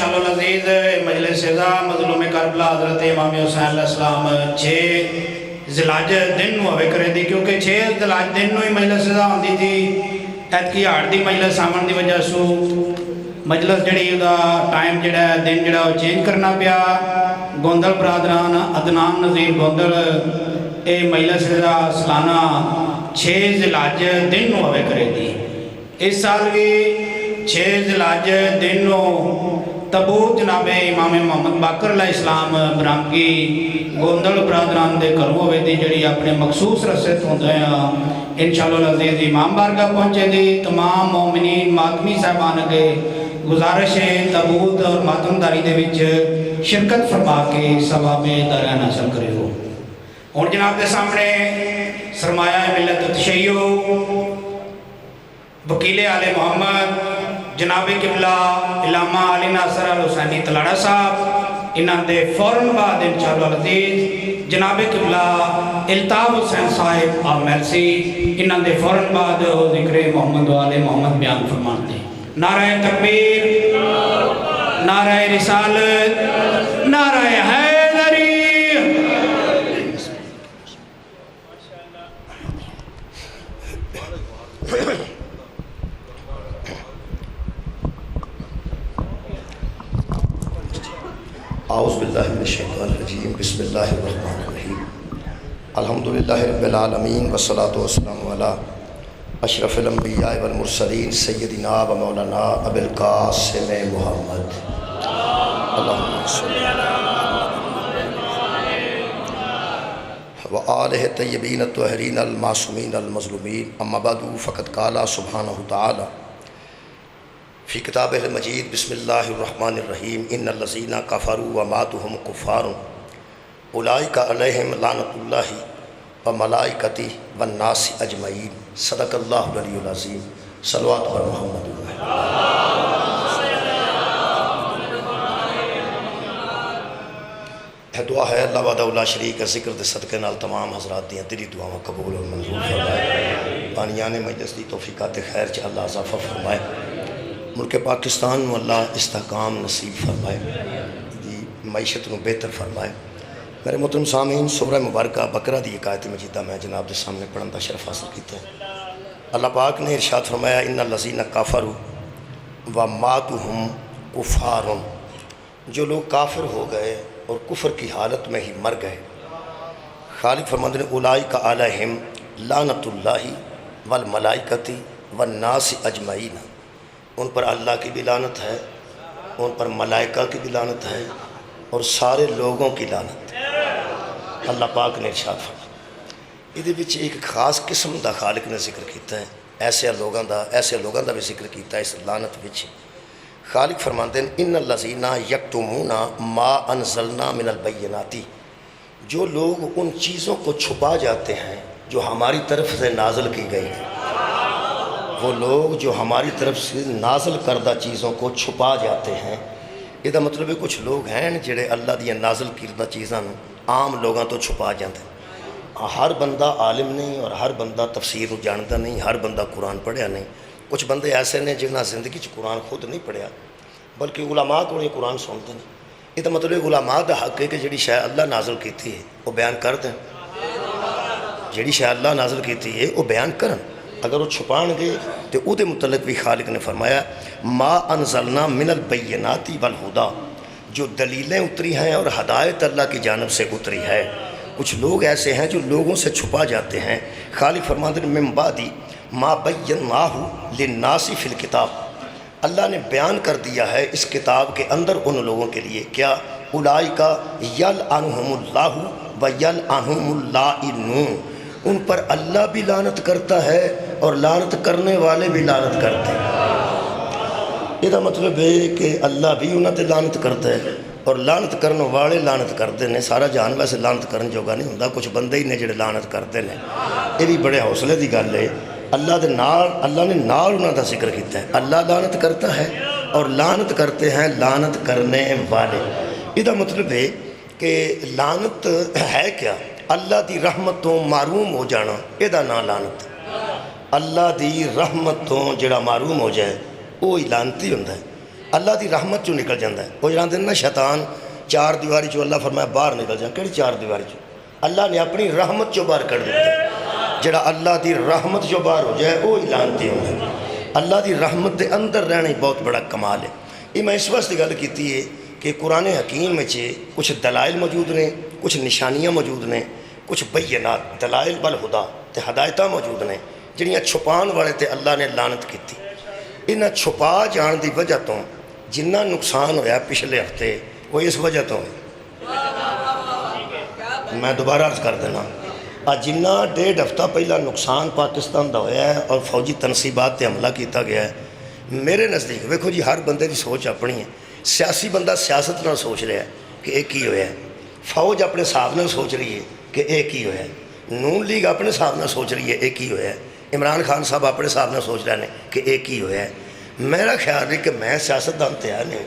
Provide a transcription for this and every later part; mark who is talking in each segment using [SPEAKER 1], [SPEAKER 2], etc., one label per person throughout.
[SPEAKER 1] انشاءاللہ العزیز مجلس رضا مظلوم کربلا حضرت امام حسین علیہ السلام 6 ذیلحج دن ہوئے کرے دی، کیونکہ 6 ذیلحج دن ہی مجلس رضا ہوندی تھی۔ ایتکی ہاڑ دی مجلس آمن دی وجہ سو مجلس جڑی دا ٹائم جڑا دن جڑا چینج کرنا پیا۔ گوندل برادران عدنان نظیر گوندل اے مجلس رضا سالانہ 6 ذیلحج دن ہوئے کرے دی۔ اس سال بھی 6 ذیلحج دن تبوت جناب امام محمد باقر علیہ السلام برامگی گوندل برادران دے گھروں ہوئے دی، جڑی اپنے مخصوص رسط ہوندے ہیں انشاءاللہ العزیز امام بارگاہ پہنچے دی۔ تمام مومنین ماتمی صاحبان کے گزارش تبوت اور ماتمداری دے وچ شرکت فرما کے ثواب دارین حاصل کرے ہو۔ اور جناب دے سامنے سرمایہ ملت تشیع وکیل آل محمد جناب قبلہ علامہ علی ناصر الحسینی تلاڑا صاحب، انہاں دے فوراً بعد انشاءاللہ العزیز جناب قبلہ الطاف حسین صاحب آمیلسی، انہاں دے فوراً بعد ذکر محمد و آل محمد بیان فرماتے ہیں۔ نعرہ تکبیر، نعرہ رسالت، نعرہ حیدری۔
[SPEAKER 2] اعوذ باللہ من الشیطان الرجیم، بسم اللہ الرحمن الرحیم، الحمدللہ رب العالمین والصلاة والسلام علی اشرف الانبیاء والمرسلین سیدنا و مولانا ابی القاسم محمد اللہم صلی و آلہ طیبین الطاہرین المعصومین المظلومین، اما بعد فقد قال سبحانہ تعالی فی کتاب المجید بسم اللہ الرحمن الرحیم، ان الذین کفروا وماتوا هم کفار اولئک علیہم لعنۃ اللہ وملائکتہ والناس اجمعین، صدق اللہ العلی العظیم۔ صلوات بر محمد۔ دعا ہے اللہ وحدہ لا شریک ذکر دے صدقے نال تمام حضرات دیاں دلی دعاواں قبول اور منظور فرمائے۔ بانیان مجلس دی توفیقات خیر چ اللہ اضافہ فرمائے۔ ملک پاکستان میں اللہ استحکام نصیب فرمائے، دی معیشت نو بہتر فرمائے۔ میرے محترم سامعین، سورہ مبارکہ بقرہ دی ایک آیت مجیدہ میں جناب دے سامنے پڑھن دا شرف حاصل کیتا ہے۔ اللہ پاک نے ارشاد فرمایا ان الذین کفروا وماتوا کفار، جو لوگ کافر ہو گئے اور کفر کی حالت میں ہی مر گئے، خالق فرماتے ہیں اولئک علیہم لعنۃ اللہ والملائکۃ والناس اجمعین، ان پر اللہ کی بھی لعنت ہے، ان پر ملائکہ کی بھی لعنت ہے، اور سارے لوگوں کی لعنت۔ اللہ پاک نے ارشاد فرمایا یہ ایک خاص قسم دا خالق نے ذکر کیتا ہے، ایسے لوگوں دا بھی ذکر کیتا ہے اس لعنت وچ۔ خالق فرماتے ہیں ان الذین یکتمون ما انزلنا من البینات، جو لوگ ان چیزوں کو چھپا جاتے ہیں جو ہماری طرف سے نازل کی گئی ہیں، وہ لوگ جو ہماری طرف سے نازل کردہ چیزوں کو چھپا جاتے ہیں، یہ مطلب ہے کچھ لوگ ہیں جڑے اللہ دیا نازل کردہ چیزاں عام لوگاں تو چھپا جاتے ہیں۔ ہر بندہ عالم نہیں اور ہر بندہ تفسیر جانتا نہیں، ہر بندہ قرآن پڑھیا نہیں۔ کچھ بندے ایسے نے جنہاں زندگی چ قرآن خود نہیں پڑھیا بلکہ علماء کو یہ قرآن سنتے ہیں۔ یہ مطلب علماء دا حق ہے کہ جڑی شے اللہ نازل کیتی ہے وہ بیان کر دیں، جڑی شے اللہ نازل کیتی ہے وہ بیان کرن۔ اگر وہ چھپان گے تو او دے متعلق بھی خالق نے فرمایا ما انزلنا من البینات والہدا، جو دلیلیں اتری ہیں اور ہدایت اللہ کی جانب سے اتری ہے۔ کچھ لوگ ایسے ہیں جو لوگوں سے چھپا جاتے ہیں۔ خالق فرماتے ہیں من بعد ما بیناہ للناس فی الکتاب، اللہ نے بیان کر دیا ہے اس کتاب کے اندر ان لوگوں کے لیے کیا اولئک یلعنہم اللہ ویلعنہم اللاعنون، ان پر اللہ بھی لعنت کرتا ہے اور لعنت کرنے والے بھی لعنت کرتے ہیں۔ یہ مطلب ہے کہ اللہ بھی انہوں تے لعنت کرتا ہے اور لعنت کرنے والے لعنت کرتے ہیں۔ سارا جہان ویسے لعنت کرن جوگا نہیں ہوندا، کچھ بندے ہی نے جڑے لعنت کرتے ہیں۔ یہ بھی بڑے حوصلے دی گل ہے۔ اللہ نے نال انہوں دا ذکر کیتا ہے، اللہ لعنت کرتا ہے اور لعنت کرتے ہیں لعنت کرنے والے۔ یہ مطلب ہے کہ لعنت ہے کیا؟ اللہ دی رحمت تو معروم ہو جانا، یہ نام لعنت۔ اللہ دی رحمت تو جڑا معروم ہو جائے وہی لعنتی ہوتا ہے۔ اللہ دی رحمت چوں نکل جاتا ہے. وہ جانتے ہیں نا شیطان چار دیواری چوں اللہ فرمایا باہر نکل جائے. کہڑی چار دیواری چوں؟ اللہ نے اپنی رحمت چوں باہر کر دیتا ہے. جڑا اللہ دی رحمت چوں باہر ہو جائے وہ لعنتی ہوں ہے. اللہ دی رحمت دے اندر رہنا بہت بڑا کمال ہے. یہ میں اس واسطے گل کیتی ہے کہ قرآن حکیم میں کچھ دلائل موجود نے، کچھ نشانیاں موجود نے، کچھ بینات دلائل بالہدا تے ہدایتاں موجود نے جڑیاں چھپان والے تے اللہ نے لعنت کیتی. انہاں چھپا جان دی وجہ تو جنہ نقصان ہویا پچھلے ہفتے وہ اس وجہ تو ہے. میں دوبارہ عرض کر دینا جنہ 1.5 ہفتہ پہلا نقصان پاکستان دا ہویا ہے اور فوجی تنصیبات تے حملہ کیتا گیا ہے، میرے نزدیک ویکھو جی ہر بندے دی سوچ اپنی ہے. سیاسی بندہ سیاست نہ سوچ رہا ہے کہ یہ کی ہویا ہے، فوج اپنے حساب نہ سوچ رہی ہے کہ یہ کی ہویا ہے، نون لیگ اپنے حساب نہ سوچ رہی ہے یہ کی ہویا ہے، عمران خان صاحب اپنے حساب نہ سوچ رہے ہیں کہ یہ کی ہویا ہے. میرا خیال ہے کہ میں سیاستدان تیار نہیں،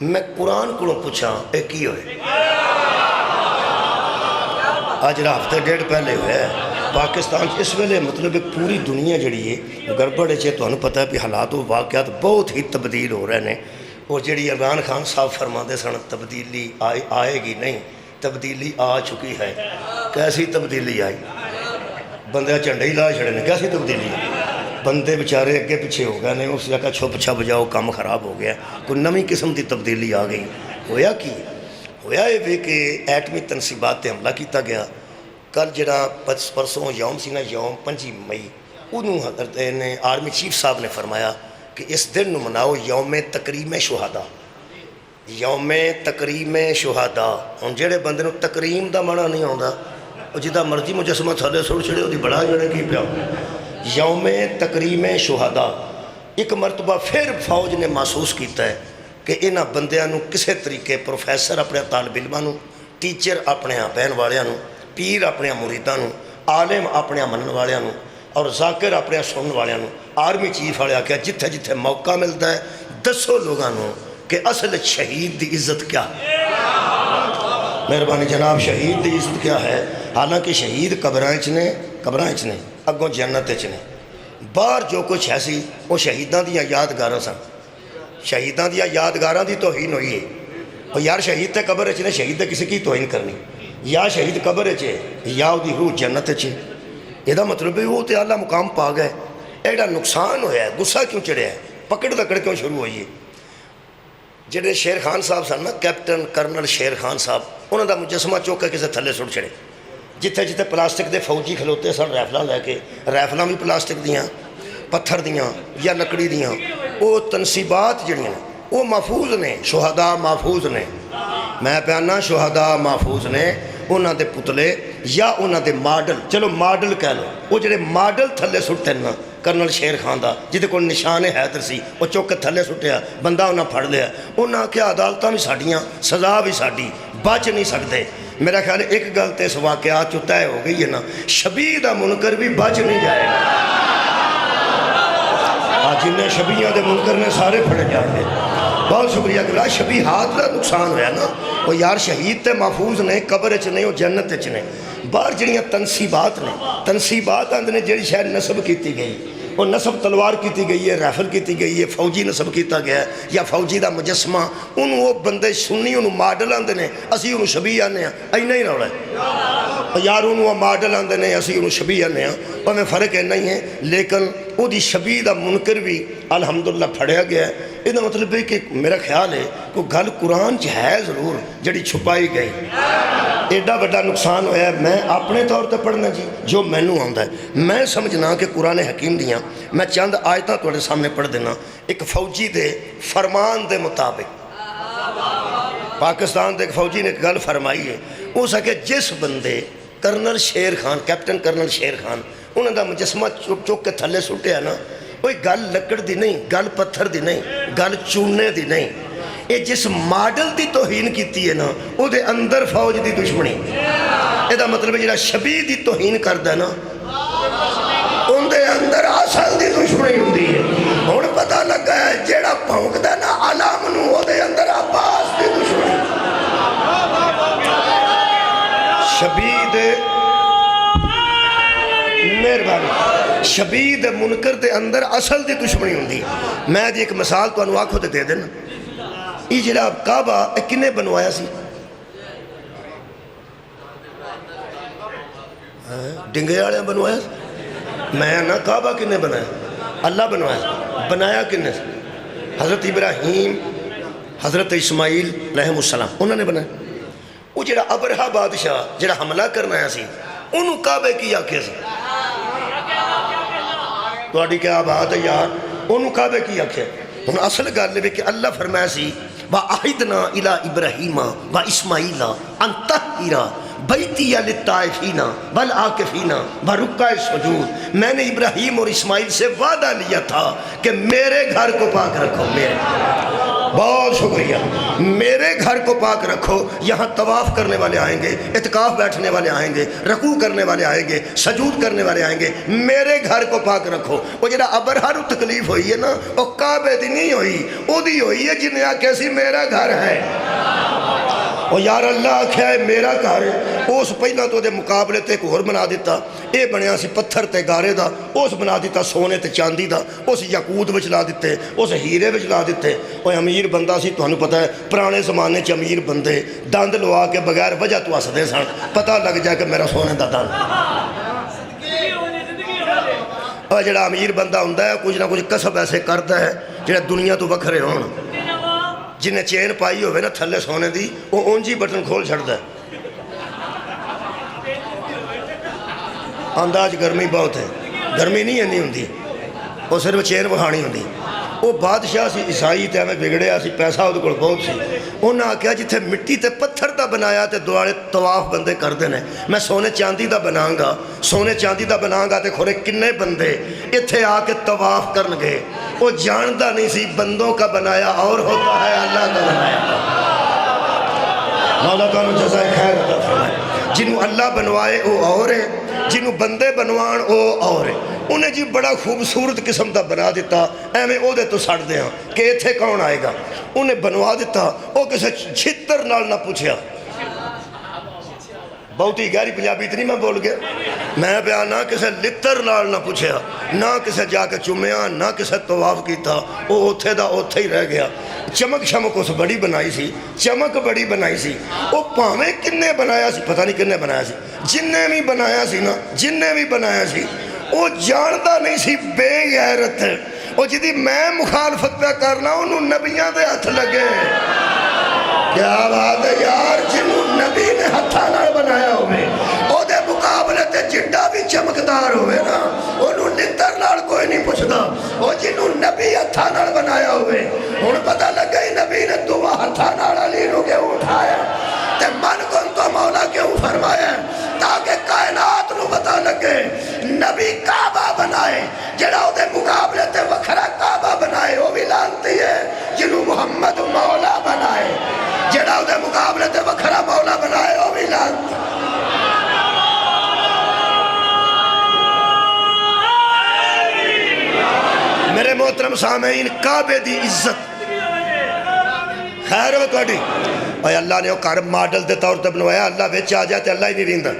[SPEAKER 2] میں قرآن کو پوچھا یہ کی ہوئے. آج ہفتے 1.5 پہلے ہوئے ہے پاکستان اس ویلے مطلب پوری دنیا جڑی ہے گڑبڑ ہے. تمہیں پتہ ہے کہ حالات و واقعات بہت ہی تبدیل ہو رہے ہیں. اور جڑی عمران خان صاحب فرماتے سن تبدیلی آئے گی نہیں، تبدیلی آ چکی ہے. کیسی تبدیلی آئی؟ بندے جھنڈے ہی لا چھڑے نے. کیسی تبدیلی ہے؟ بندے بیچارے اگے پیچھے ہو گئے نے. اس جگہ چھپ چھپ جاؤ کام خراب ہو گیا. کوئی نویں قسم کی تبدیلی آ گئی. ہویا کی ہویا یہ بھی کہ ایٹمی تنصیبات تے حملہ کیتا گیا. کل جڑا پرسوں یوم سی نا یوم 5 مئی انہوں حضرت نے آرمی چیف صاحب نے فرمایا کہ اس دن نو مناؤ یوم تکریم شہداء. یوم تکریم شہداء. ہن جڑے بندے نو تکریم دا معنی نہیں آوندا وہ جدا مرضی مجسمہ تھلے سڑ چھڑے وہ بڑا جڑے کی پیا. یوم تکریم شہداء ایک مرتبہ پھر فوج نے محسوس کیتا ہے کہ انہاں بندیاں نو کسے طریقے پروفیسر اپنے طالب علماں نو، ٹیچر اپنے بہن والیاں نو، پیر اپنے مریداں نو، عالم اپنے منن والیاں نو اور ذاکر اپنے سنن والیاں نو آرمی چیف والے آکھیا جتھے جتھے موقع ملتا ہے دسو لوگاں نو کہ اصل شہید دی عزت کیا ہے. مہربانی جناب، شہید دی عزت کیا ہے؟ حالانکہ شہید قبراں وچ نے اگوں جنت وچ نے. باہر جو کچھ ہے سی وہ شہیداں دیاں یادگاراں سن. شہیداں دیاں یادگاراں دی توہین ہوئی ہے. اور یار شہید تے قبر وچ نے، شہید تے کسی کی توہین کرنی؟ یا شہید قبر وچ ہے یا وہ دی روح جنت وچ ہے. یہ مطلب ہے وہ تے اعلیٰ مقام پا گئے. ایڈا نقصان ہویا ہے، غصہ کیوں چڑھیا ہے، پکڑ دکڑ کیوں شروع ہوئی ہے؟ جڑے شیر خان صاحب سن نا، کیپٹن کرنل شیر خان صاحب، انہوں دا مجسمہ چوک کے کسے تھلے سٹ چھڑے. جتھے جتھے پلاسٹک دے فوجی کھلوتے سن رائفلاں لے کے، رائفلاں بھی پلاسٹک دیاں، پتھر دیاں یا لکڑی دیاں. وہ تنصیبات جڑیاں وہ محفوظ نے، شہداء محفوظ نے. میں پیانا شہداء محفوظ نے. انہاں دے پتلے یا انہاں دے ماڈل، چلو ماڈل کہہ لو، وہ جڑے ماڈل تھلے سٹتے نا کرنل شیر خان دا جہدے کول نشان حیدر سی، وہ چوک کے تھلے سٹیا، بندہ انہاں پھڑ لیا. انہاں کیا عدالتاں بھی ساڈیاں، سزا بھی ساڈی، بچ نہیں سکتے. میرا خیال ہے ایک گل تے اس واقعات چ طے ہو گئی ہے نا، شبیہ دا منکر بھی بچ نہیں جائے گا. جن شبیہ دے منکر نے سارے پھڑے جان گے. بہت شکریہ کہ شبیہات دا نقصان ہویا نا. وہ یار شہید تے محفوظ نے، قبر وچ نہیں، وہ جنت وچ نے. باہر جڑیاں تنصیبات نے، تنصیبات آندے جڑی شاید نصب کیتی گئی، وہ نصب تلوار کیتی گئی ہے، رائفل کیتی گئی ہے، فوجی نصب کیتا گیا ہے یا فوجی دا مجسمہ. انہوں وہ بندے سنی انہوں ماڈل آندے نے، اسی انہوں شبیہ آنے ہیں. اینا ہی روڑا ہے یار، انہوں ماڈل آندے نے، اسی انہوں شبیہ آنے ہیں. اور میں فرق اینا ہی ہے، لیکن وہ دی شبیہ دا منکر بھی الحمدللہ پھڑیا گیا ہے. یہ مطلب ہے کہ میرا خیال ہے کہ گل قرآن چ ہے ضرور جڑی چھپائی گئی. ایڈا بڑا نقصان ہویا ہے. میں اپنے طور تے پڑھنا جی جو مینوں آندا ہے، میں سمجھنا کہ قرآن حکیم دیاں میں چند آیتاں تواڈے سامنے پڑھ دینا. ایک فوجی دے فرمان دے مطابق پاکستان دے ایک فوجی نے ایک گل فرمائی ہے. وہ سکے جس بندے colonel Sher Khan, captain colonel Sher Khan, انہوں دا مجسمہ چک چک کے تھلے سٹیا نا، کوئی گل لکڑ دی نہیں، گل پتھر دی نہیں، گل چونے دی نہیں. یہ جس ماڈل دی توہین کیتی ہے نا، وہ دے اندر فوج دی دشمنی. یہ دا مطلب جڑا شبیہ دی توہین کردا ہے نا، ان دے اندر اصل دی دشمنی ہوندی ہے. ہن پتہ لگا ہے جڑا بھونکدا نا علام نو، وہ دے اندر عباس دی دشمنی. شبیہ دے مہربانی، شبیہ دے منکر دے اندر اصل دی دشمنی ہوندی. میں جی ایک مثال تانوں آنکھوں تے دے دینا. یہ جڑا کعبہ کنے بنوایا سی؟ ڈنگے والے بنوایا سی؟ میں نہ کعبہ کنے بنایا؟ اللہ بنوایا۔ بنایا کنے سی؟ حضرت ابراہیم، حضرت اسماعیل علیہ السلام، انہوں نے بنایا۔ وہ جڑا ابرہا بادشاہ جڑا حملہ کرنا ہے سی انہوں کعبے کی آکھے سی؟ تو آڈی کیا بات ہے یار، انہوں کعبے کی آکھے۔ انہوں اصل گالے بھی کہ اللہ فرمایا سی وَأَعِدْنَا إِلَىٰ إِبْرَاهِيمَ وَإِسْمَاعِيلَ أَن طَهِّرَ بَيْتِيَ لِلطَّائِفِينَ وَالْعَاكِفِينَ وَرُكَّعِ السُّجُودِ۔ میں نے ابراہیم اور اسماعیل سے وعدہ لیا تھا کہ میرے گھر کو پاک رکھو، بہت شکریہ، میرے گھر کو پاک رکھو۔ یہاں طواف کرنے والے آئیں گے، اعتکاف بیٹھنے والے آئیں گے، رکوع کرنے والے آئیں گے، سجود کرنے والے آئیں گے، میرے گھر کو پاک رکھو۔ وہ جڑا ابرہا نوں تکلیف ہوئی ہے نا، وہ کعبے دی نہیں ہوئی، وہ دی ہوئی ہے جنہیں آکھیا سی میرا گھر ہے۔ وہ یار اللہ آکھیا ہے میرا گھر ہے، اس پہلا تو دے مقابلے تے ایک اور بنا دیتا، اے بنیا سی پتھر تے گارے دا، اس بنا دیتا سونے تے چاندی دا، اس یاقوت وچ لا دیتے، اس ہیرے وچ لا دیتے۔ وہ امیر بندہ سی، تانوں پتہ ہے پرانے زمانے چ امیر بندے دند لوا کے بغیر وجہ تو ہسدے سن، پتہ لگ جائے کہ میرا سونے دا دند۔ اور جڑا امیر بندہ ہوندا ہے کچھ نہ کچھ کسب ایسے کرتا ہے جڑا دنیا تو وکھرے ہون۔ جنہیں چین پائی ہوئے نا تھلے سونے دی، وہ اونجی بٹن کھول چھڑتا ہے۔ انداز گرمی بہت ہے، گرمی نہیں اینی ہوندی، وہ صرف چین بہانی ہوندی۔ وہ بادشاہ سی عیسائی تے ہمیں بگڑیا سی، پیسہ وہ کول بہت سی۔ انہاں آکھیا جتھے مٹی تے پتھر دا بنایا تے دوارے طواف بندے کر دینے، میں سونے چاندی دا بناؤں گا، سونے چاندی دا بناؤں گا تے کھورے کنے بندے اتھے آ کے طواف کرن گے۔ وہ جانتا نہیں سی بندوں کا بنایا اور ہوتا ہے، اللہ کا بنایا۔ مولا تعالیٰ جزائے خیر عطا فرمائے۔ جنہوں اللہ بنوائے وہ اور ہے، جنہوں بندے بنوان وہ اور ہے۔ انہیں جی بڑا خوبصورت قسم دا بنا دیتا، ایویں او دے تو سڑ دے ہاں کہ ایتھے کون آئے گا۔ انہیں بنوا دیتا، وہ کسے چھتر نال نہ پوچھیا۔ بہت ہی گہری پنجابی اتنی میں بول گیا، میں پیا نہ کسے لتر نال نہ پوچھیا، نہ کسے جا کے چومیا، نہ کسے طواف کیتا، وہ اوتھے دا اوتھے ہی رہ گیا۔ چمک شمک اس بڑی بنائی سی، چمک بڑی بنائی سی۔ وہ پاویں کنے بنایا سی، پتہ نہیں کنے بنایا سی، جننے بھی بنایا سی نا، جننے بھی بنایا سی، وہ جانتا نہیں سی بے غیرت ہے۔ وہ جدی میں مخالفت پہ کرنا انہوں نبیاں دے ہاتھ لگے۔ کیا بات ہے یار، جنہوں نبی نے ہتھا نال بنایا ہوئے، او دے مقابلے تے جڈا بھی چمکدار ہوئے نا، انہوں لتر نال کوئی نہیں پوچھتا۔ وہ جنہوں نبی ہتھا نال بنایا ہوئے، ان پتہ لگا ہی نبی نے دعا ہتھا نال علی نو کے اٹھایا تے من کن تو مولا کیوں فرمایا تاکہ کائنات نو پتہ لگے نبی کعبہ بنائے، جڑا او دے مقابلے تے وکھرا کعبہ بنائے وہ بھی لانتی ہے۔ جنہوں محمد مولا بنائے، جڑا او دے مقابلے تے وکھرا مولا بنائے وہ بھی لانتی ہے۔ میرے محترم سامعین، کعبے دی عزت خیر ہو توڑی۔ اور اللہ نے وہ کار ماڈل دے طور تے بنوایا، اللہ ویچ آ جاتے اللہ ہی نہیں رہندا۔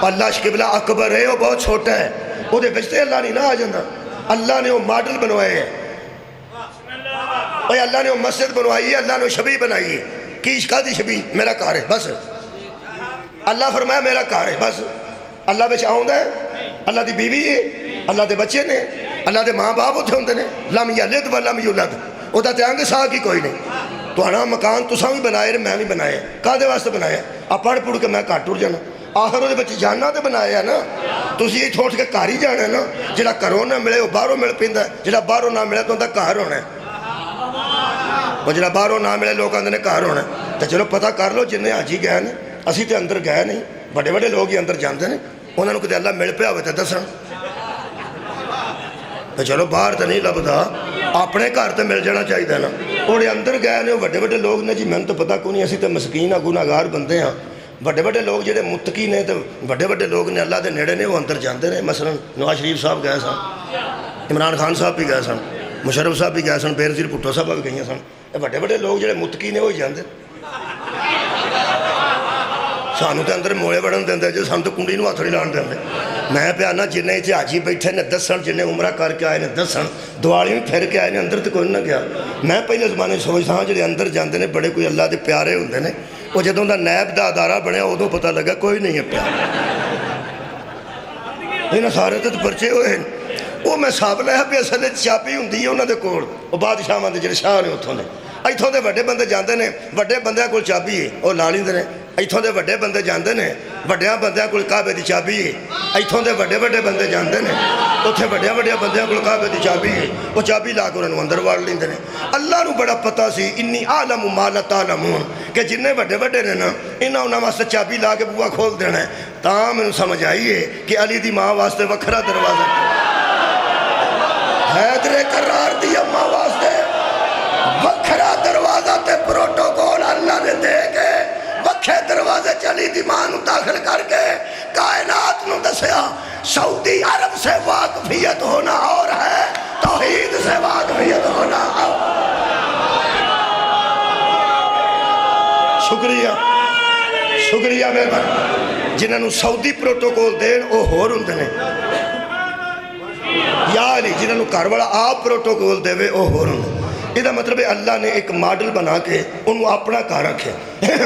[SPEAKER 2] اللہ شکبلہ اکبر ہے، وہ بہت چھوٹا ہے، وہ دے ویچتے اللہ نہیں نہ آ جاندہ۔ اللہ نے وہ ماڈل بنوائے ہیں، اور اللہ نے وہ مسجد بنوائی ہے، اللہ نے وہ شبیہ بنائی ہے۔ کیش کا دی شبیہ میرا کار ہے بس، اللہ فرمایا میرا کار ہے بس۔ اللہ ویچ آؤں ہے، اللہ دی بیوی ہے، اللہ دے بچے نے، اللہ دے ماں باپ ہوتے ہوندے نے، لم یلد و لم یولد، وہ دا تیانگ سا کی کوئی نہیں۔ تو آنا مکان تساں بھی بنائے رہے، میں بھی بنائے، کہا دے واسطے بنائے، آپ پڑھ پڑھ کے میں کاٹ ٹور جانا، آخر وہ دے بچے جاننا دے بنائے ہیں نا، تسی یہ چھوٹ کے کاری جانا ہے نا، جڑا کروں نہ ملے وہ باہروں مل پیندہ ہے، جڑا باہروں نہ ملے تو اندھا کار ہونا ہے، وہ جڑا باہروں نہ ملے لوگ اندھنے کار ہونا ہے۔ تو چلو پتہ کر لو جنہیں آجی گئے ہیں، اسی تے اندر گئے نہیں، بڑے بڑے لوگ ہی اندر جانتے ہیں، انہوں نے کہتے اللہ مل پہ ہوئے تے دسن۔ تو چلو باہر تو نہیں لبدا، اپنے گھر تے مل جانا چاہیے نا۔ اور اندر گئے نے بڑے بڑے لوگ نے، جی میں تو پتہ کو نہیں، اسی تے مسکین گناہگار بندے ہیں۔ بڑے بڑے لوگ جڑے متقی نے تے بڑے بڑے لوگ نے اللہ دے نیڑے نے، وہ اندر جاندے نے۔ مثلا نواز شریف صاحب گئے سن، عمران خان صاحب بھی گئے سن، مشرف صاحب بھی گئے سن، بینظیر بھٹو صاحب بھی گئے سن۔ یہ بڑے بڑے لوگ جڑے متقی نے وہی جاندے۔ سانو تے اندر موڑے بڑھن دیندے، جو سانو تو کنڈی نو ہاتھ نہیں لان دیندے۔ میں پہ آنا جنہیں اتنے حاجی بیٹھے نے دسن، جنہیں عمرہ کر کے آئے نے دسن، دوالی بھی پھر کے آئے نے، اندر تو کوئی نہ گیا۔ میں پہلے زمانے سوچتا ہاں جڑے اندر جاندے نے بڑے کوئی اللہ دے پیارے ہوندے نے، وہ جدوں دا نیب دا ادارہ بنیا ادوں پتہ لگا کوئی نہیں ہے پیارا۔ انہاں سارے تے پرچے ہوئے ہیں۔ وہ میں حساب لیا بھی اصل چابی ہوندی ہے انہاں دے کول، وہ بادشاہاں دے جڑے شاہ نے اتھوں دے، ایتھوں دے وڈے بندے جاندے نے، وڈے بندیاں کول چابی ہے وہ لا لیندے نے، ایتھوں دے وڈے بندے جاندے نے، وڈیاں بندیاں کول کعبے دی چابی ہے، ایتھوں دے وڈے وڈے بندے جاندے نے، اتھے وڈیاں وڈیاں بندیاں کول کعبے دی چابی ہے، وہ چابی لا کے انہاں نوں اندر واڑ لیندے نے۔ اللہ نوں بڑا پتہ سی انی اعلم ما لا تعلمون کہ جننے وڈے وڈے نے نا انہاں واسطے چابی لا کے بوا کھول دینا ہے۔ تاں مینوں سمجھ آئی ہے کہ علی دی ماں واسطے وکھرا دروازہ، حیدر کرار دی اماں واسطے وکھرا دروازہ تے پروٹوکول اللہ نے دے کے وکھے دروازے چلی دی ماں نو داخل کر کے کائنات نو دسیا سعودی عرب سے واقفیت ہونا اور ہے، توحید سے واقفیت ہونا اور۔ شکریہ شکریہ مہربانی جنہاں نو سعودی پروٹوکول دین او ہور ہوندے نے، یا علی جنہاں نو گھر والا آپ پروٹوکول دے وے او ہور ہوندے۔ یہ مطلب ہے اللہ نے ایک ماڈل بنا کے انہوں اپنا کار رکھے،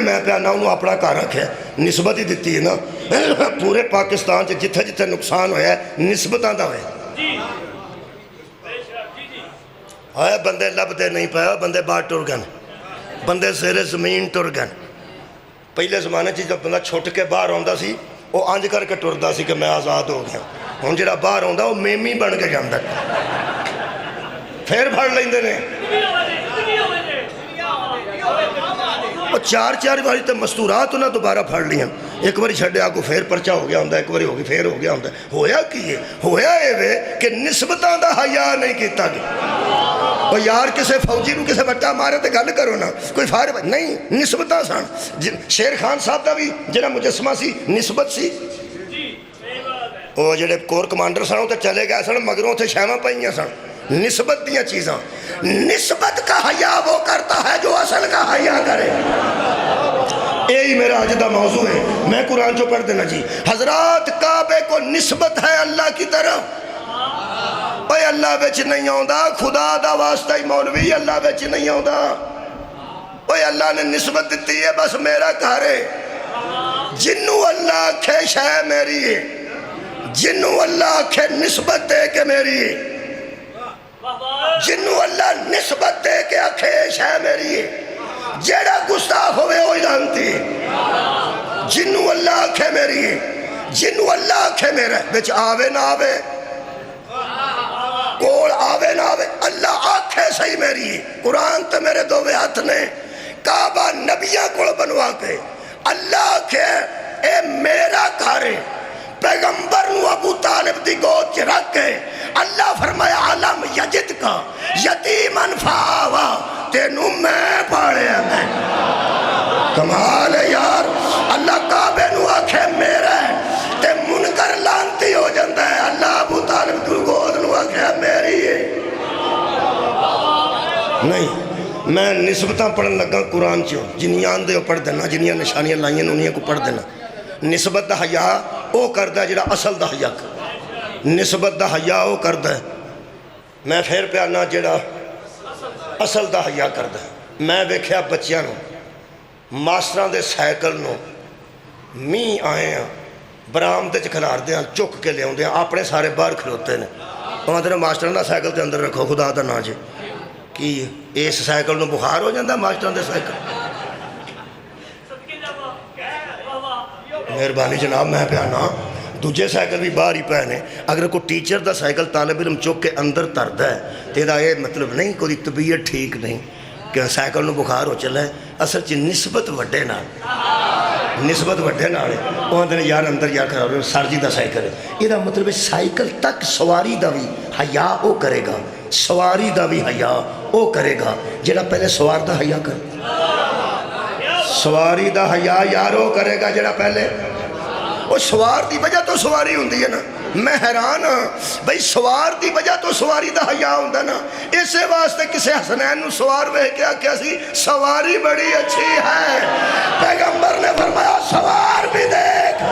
[SPEAKER 2] میں پیانا انہوں اپنا کار رکھے، نسبت ہی دیتی ہے نا پورے پاکستان سے جتھے جتھے نقصان ہویا ہے نسبتاں دا ہوئے آئے بندے لب دے نہیں پایا، بندے باہر ٹر گئے، بندے زیر زمین ٹر گئے۔ پہلے زمانے جب بندہ چھٹ کے باہر آندا سی وہ انج کر کے ٹردا سی کہ میں آزاد ہو گیا، ہن جڑا باہر آندا وہ میمی بن کے جاندا پھر پھڑ لیندے نے۔ اور چار چار باری تے مستورات انہاں دوبارہ پھڑ لیاں، ایک باری چھڑے آگو پھر پرچہ ہو گیا ہوندہ، ایک باری ہوگی پھر ہو گیا ہوندہ۔ ہویا کی ہے؟ ہویا اے وے کہ نسبتاں دا حیاء نہیں کیتا گیا۔ اور یار کسے فوجی نو کسے بٹا مارے تے گل کرو نا، کوئی فارغ نہیں، نسبتاں سن۔ شیر خان صاحب دا بھی جنہا مجسمہ سی نسبت سی، وہ جڑے کور کمانڈر سن تے چلے گئے سن مگروں تے شیواں پائیاں سن، نسبت دیاں چیزاں۔ نسبت کا حیاء وہ کرتا ہے جو اصل کا حیاء کرے۔ یہی میرا آج دا موضوع ہے، میں قرآن جو پڑھ دینا جی۔ حضرات کعبے کو نسبت ہے اللہ کی طرف، اوے اللہ بچ نہیں آؤندا، خدا دا واسطہ ہی مولوی اللہ بچ نہیں آؤندا، اوے اللہ نے نسبت دیتی ہے بس میرا گھر ہے۔ جنوں اللہ آکھے شے میری ہے، جنوں اللہ آکھے نسبت دے کے میری ہے، جنوں اللہ نسبت دے کے آکھے شے میری ہے، جیڑا گستاخ ہوئے ہوئی لانتی، جنوں اللہ آکھے میری ہے، جنوں اللہ آکھے میرا ہے، بچ آوے نہ آوے، کوڑ آوے نہ آوے، اللہ آکھے صحیح میری ہے۔ قرآن تو میرے دووے ہاتھ نے کعبہ نبیہ کوڑ بنوا کے اللہ آکھے اے میرا گھر ہے۔ پیغمبر نو ابو طالب دی گود چ رکھ کے اللہ فرمایا علم یجد کا یتیمن فاوا، تینو میں پاڑیا میں۔ کمال ہے یار، اللہ کعبے نو آکھے میرا ہے تے منکر لانتی ہو جاندہ ہے، اللہ ابو طالب دی گود نو آکھے میری ہے۔ نہیں، میں نسبتاں پڑھن لگا قرآن چوں، جنیاں آندے ہو پڑھ دینا، جنیاں نشانیاں لائیں انہیں کو پڑھ دینا۔ نسبت دا حیاء او کردہ ہے جڑا اصل دا حیاء کر، نسبت دا حیاء او کردہ ہے۔ میں پھر پہ آنا جڑا اصل دا حیاء کردہ ہے۔ میں ویکھیا بچیاں نو ماسٹران دے سائیکل نو می آئے ہیں برامدے چ کھلار دیاں چک کے لے ہوں دیاں، اپنے سارے باہر کھلوتے ہیں، وہاں دے ماسٹران دا سائیکل تے اندر رکھو خدا دا نا جے کہ اس سائیکل نو بخار ہو جاندہ ماسٹران دے سائیکل۔ مہربانی جناب میں پیانا دوجے سائیکل بھی باہر ہی پہنے، اگر کوئی ٹیچر دا سائیکل طالب علم چک کے اندر ترد ہے تیرا یہ مطلب نہیں کوئی طبیعت ٹھیک نہیں کہ سائیکل نو بخار ہو چلا ہے، اصل چی نسبت وڈے نال، نسبت وڈے نال ہے، وہاں دنے یار اندر یا کھڑا رہے سر جی دا سائیکل ہے، یہ مطلب ہے سائیکل تک سواری دا بھی حیاء او کرے گا، سواری دا بھی حیاء او کرے گا جڑا پہلے سوار دا حیاء کر، سواری دا حیاء یارو کرے گا جڑا پہلے، وہ سوار دی وجہ تو سواری ہوندی ہے نا، میں حیران ہاں بھئی سوار دی وجہ تو سواری دا حیاء ہوندہ نا، اسے واسطے کسے حسنین نو سوار وے کیا سی سواری بڑی اچھی ہے، پیغمبر نے فرمایا سوار بھی دیکھ،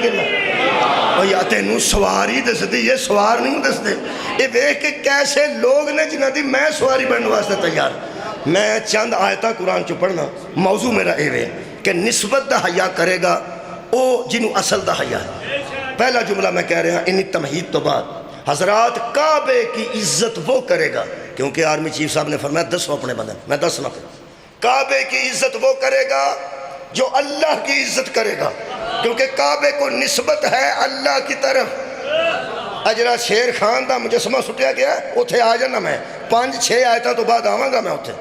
[SPEAKER 2] کنا اور یا تینوں سواری دسدی یہ سوار نہیں دسدے یہ ویکھ کے کیسے لوگ نے جنہاں دی میں سواری بننے واسطے تیار میں چند آیتہ قرآن چو پڑھنا موضوع میرا ایوے کہ نسبت دا حیا کرے گا او جنہوں اصل دا حیا ہے پہلا جملہ میں کہہ رہا انہی تمہید تو بعد حضرات کعبے کی عزت وہ کرے گا کیونکہ آرمی چیف صاحب نے فرمایا دسو اپنے بدن میں دس نہ پڑھوں کعبے کی عزت وہ کرے گا جو اللہ کی عزت کرے گا کیونکہ کعبے کو نسبت ہے اللہ کی طرف اجرا شیر خان دا مجسمہ سٹیا گیا اتھے آ جانا میں 5-6 آیتاں تو بعد آواں گا میں اتھے